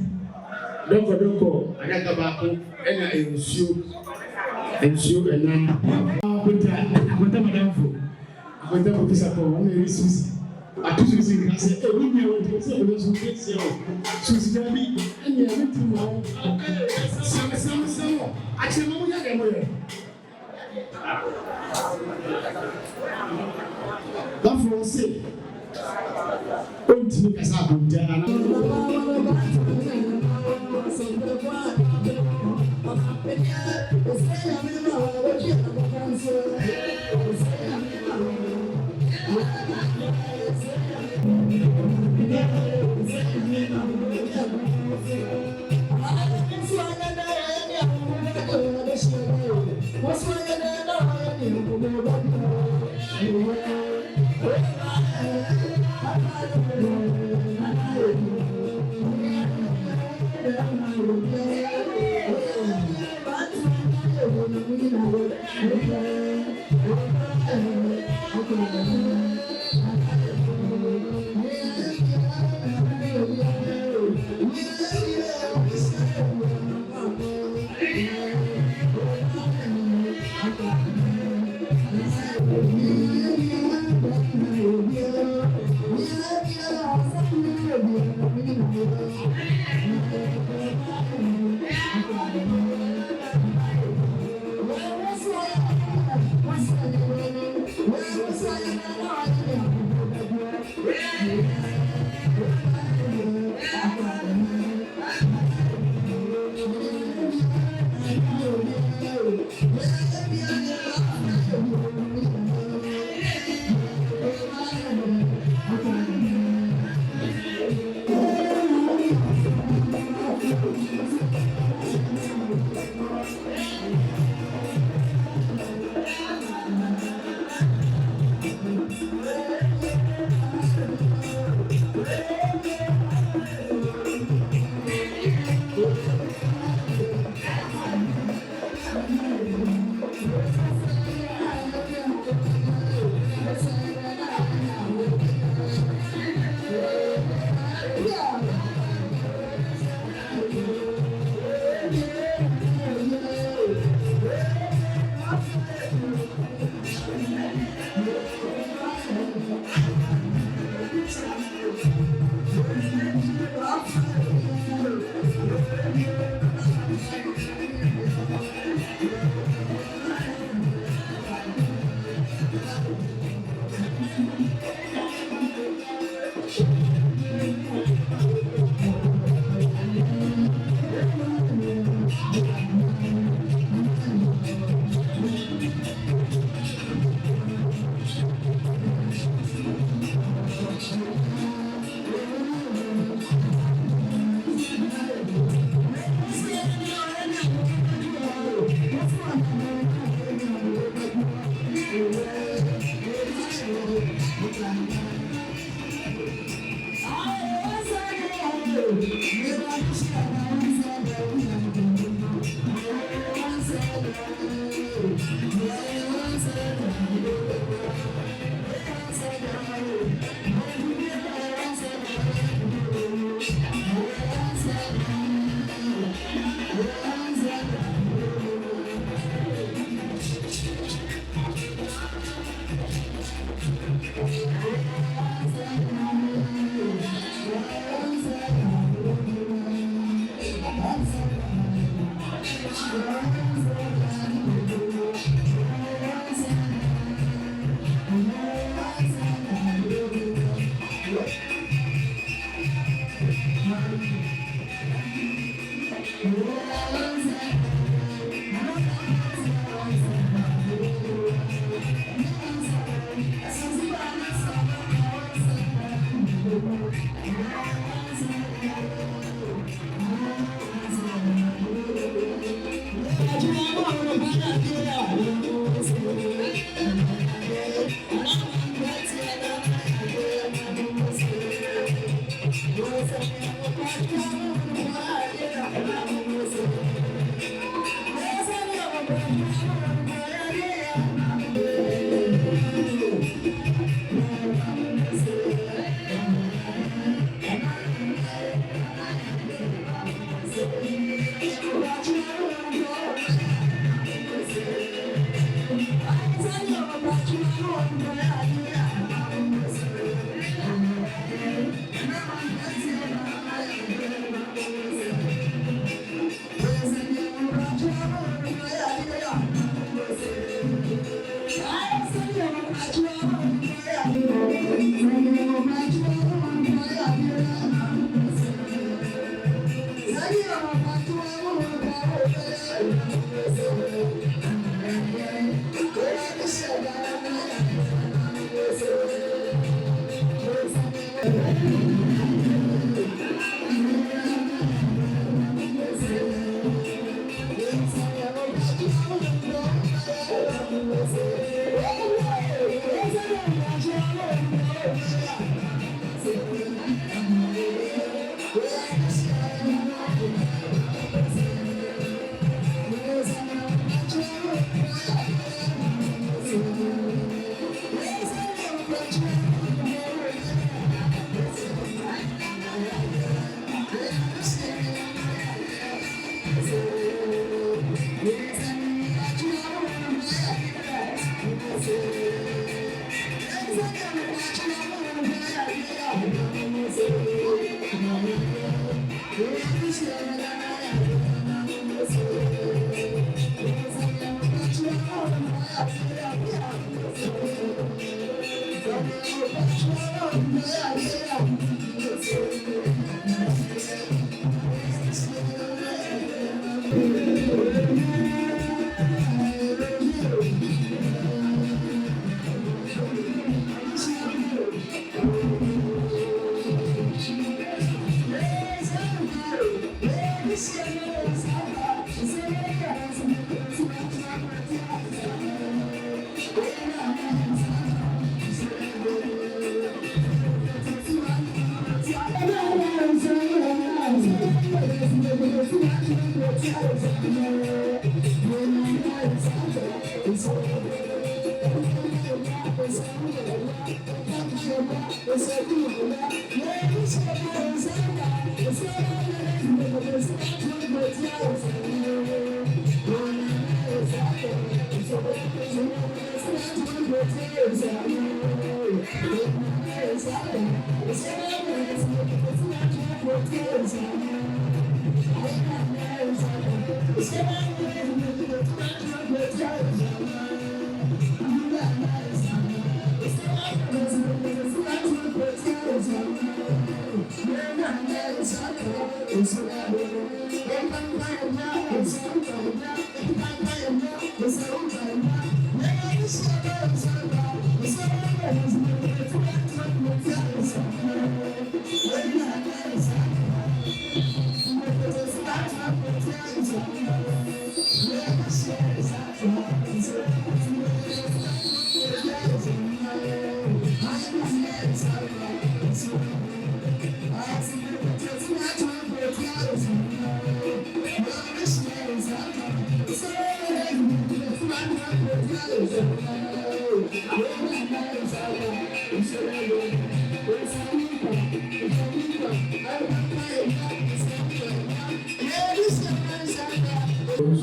dɔkɔ adaka baako ɛna nsuo ɛnan akwanta madamfo akwanta professor Paul ɔno yɛ susi atu susi nka sɛ ɛwi nyɛ wɔ nti sɛ ɔno susi ɛsi ɛwɔ susi dabi ɛnyɛ ɛmi ti mu ɔwɔ sɛm akyerɛ mu yɛ dɛ mo yɛ Baffour se ɔntumi kasa akwanta ana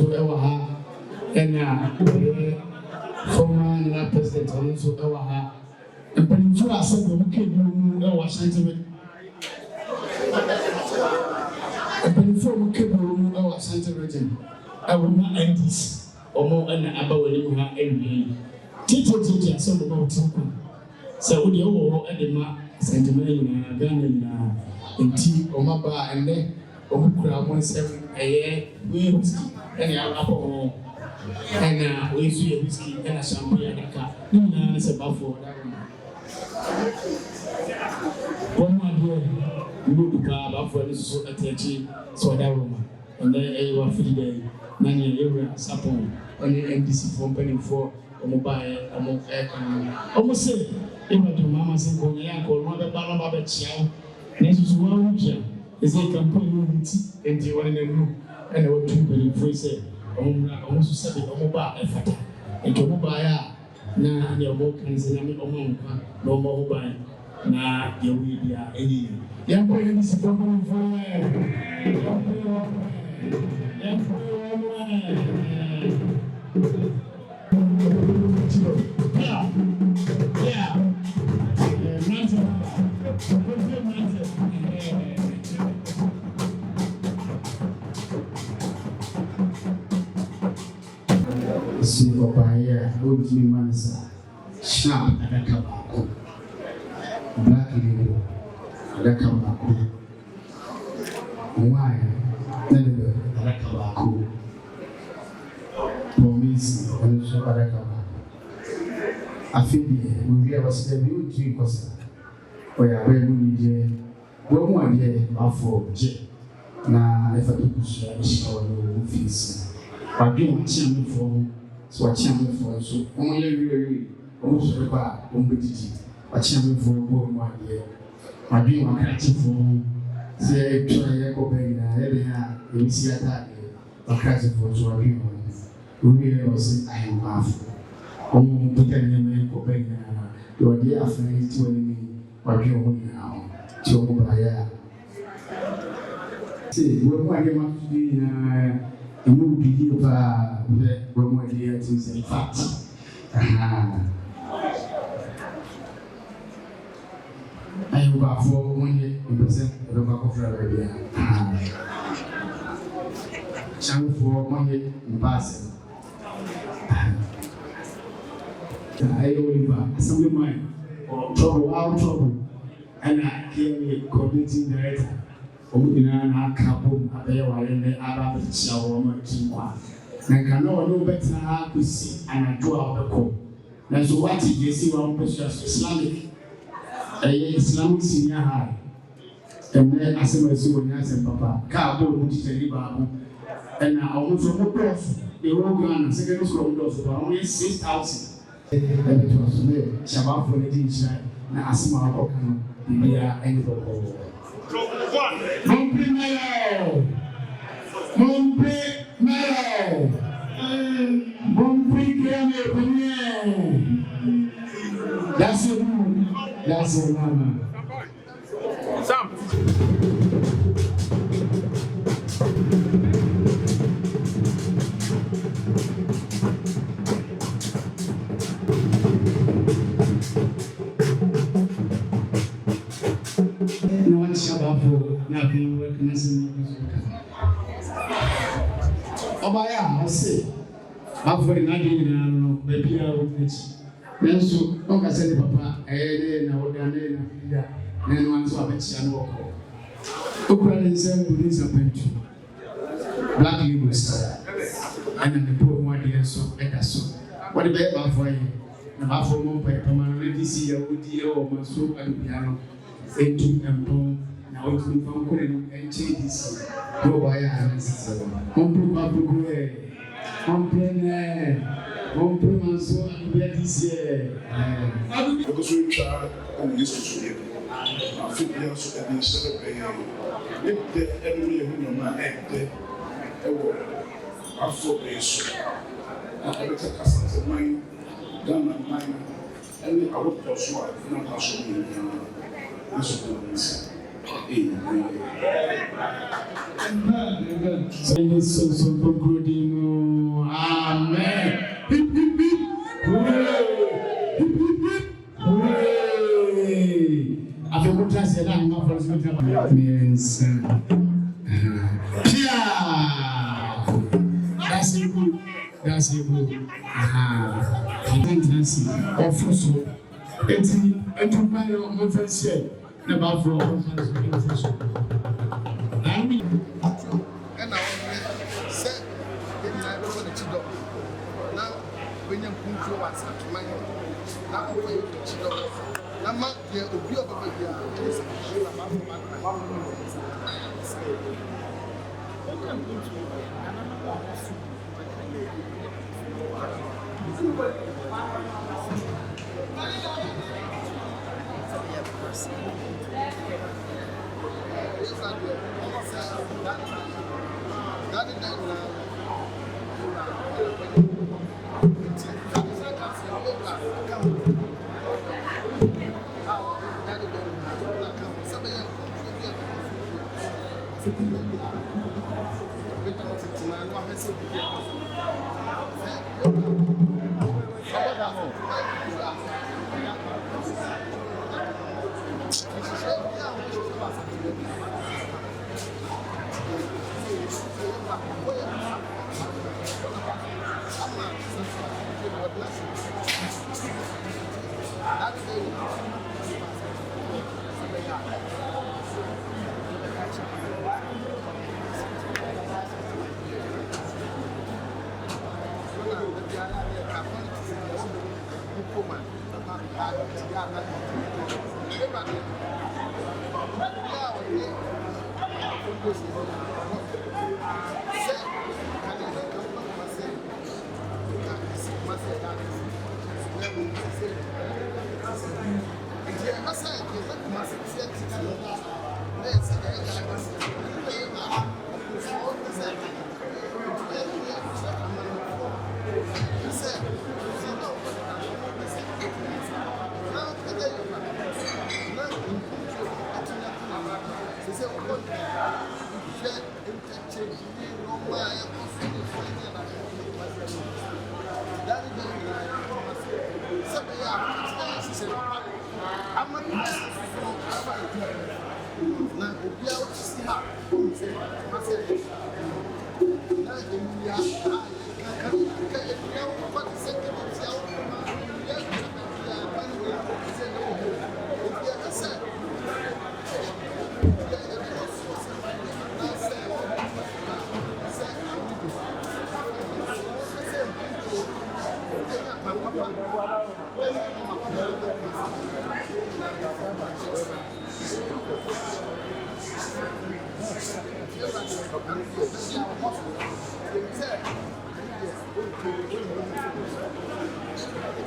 So ever ha and former president also ever ha and when you are said the cable was sentiment and when from cable was sentiment I will not end this or more than about you have any teacher some about so would you all at the mark sentiment in Ghana in tea or my bar and then Okura 17 a year whiskey and alcohol and we see a whiskey and a champagne and a car. No, it's a Baffour. One more year, you look at Baffour is so attached, so that woman, and then a one for the day, Nanya area, Sapon, and the NDC company for a mobile, among aircraft. Almost say, even to Mamma said, when I call Mother Barnabas Chow, next is one weekend. Is a campaign unity and the one and I want to be free. ɔmra ɔmo so sɛbi ɔmo ba ɛfata nti ɔmo ba ya na ne ɔmo kan sɛ nyame ɔmo nkwa na ɔmo ho ban na yɛwo yi bia ɛyɛ yɛnkɔ yɛ ne sika ɔmo fo si papaya oji mansa sharp adaka baako black label adaka baako wine nebe adaka baako promise also adaka baako afidi we was the beauty kosa oya we mu nije wo mu ade Baffour je na efa kusu ya shawo no office wadwe wakyia mfo so wakyia mfo so omo ye wiwi omo so ba omo betiti wakyia mfo bo mu ade wadwe wakatifo se twa ye ko be na ebe ha emisi ata wakatifo so wadwe omi o se ayi Baffour omo betani me ko be na yo de afan ti woni mi wadwe omo na ti omo ba ya se wo mu ade ma tudi na emu bidi pa we mo dia things in fact ayo Baffour monye represent the back of Arabia chanfo monye mbase ayo liba assemblyman or trouble and I came coordinating director omudina na akabo abaye wale ne aba betia wo ma tinkwa na kana wo no betina akusi anadwo a obeko na so wati jesi wa mpesha Islamic senior high ene asemasi wo nya sem papa ka abo mu titari baako na omo so mo prof de wo Ghana secondary school do so ba omo 6000 ebe to so ne Baffour ne di nchira na asema akọ kan bibia ene to ko Mon primero. Bon prix That's it, mama. Sam. Now being recognizing Obaya, I say, Baffour in Nigeria, baby, I would let you. So, don't I say, Papa, I would then once I bet you walk. Open the same police appointment. Black label star. And then the poor one year so, and so. What the bear Baffour you? Baffour won't pay permanent this year, would you or my soul and piano, into and bone. Now it's been found and changes. Go by a answer. On so this year. I was really trying on this to you. I think they also had instead of paying the enemy who my head. I thought they so. I had a custom of mine, done my mind, and I would pursue it, not pursue me. This was Amen. So good, amen. I feel good as I am for the means. That's it. That's it. Fantasy. Also, it's a matter of offense. About for all kinds of I mean, and I said, now when you come to us at my now when you now my dear will be over here.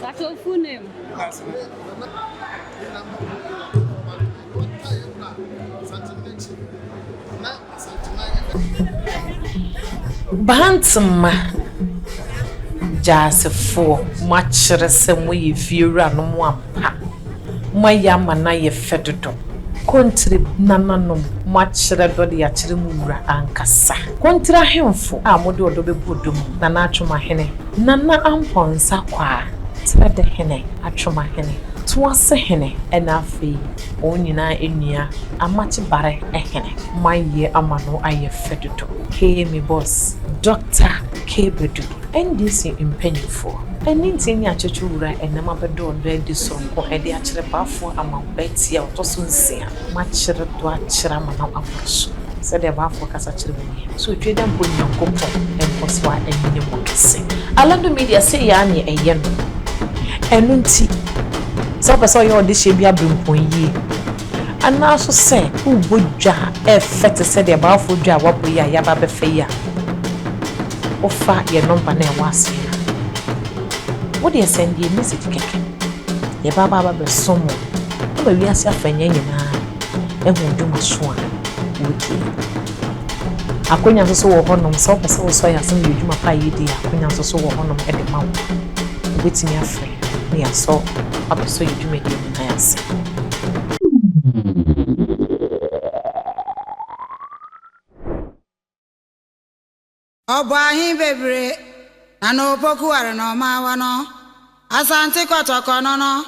That's your full name. Bantama Jasefo machrese mo ye fiura no mo ampa moya mana ye fedodo kontri nananom machere do de achire mu wura ankasa kontra hemfo a mode odo bebodum nana Bantamahene nana amponsa kwa trade hene Bantamahene tuase hene enafi onyina enua amachi bare ehene maye amano aye fedodo me boss Dr. Kebedu NDC impanyfo anything ya chechura enama bedo do edisonko ede achire Baffour Amankwatia otoso nsia machere do achira mana afoso se de Baffour kasa chire mu so tweda mpo nyankopo emposwa enye mokese Alandu Media say ya ne eye no enu nti so person yo de shebi abempon yi ana so se ubodwa effect se de Baffour dwa wabo ya yaba be fe ya offer your number na wase what dey send you message keke ye baba be somo o ba wi ase afanya nyina ehun dwuma so a wodi akonya so wo honom so pese wo so ya so dwuma pa yi di akonya so wo honom e de mawo obetimi afre me ya so abeso dwuma di na ya se Obahi bebre na no poku are no ma wa no asante kotoko no no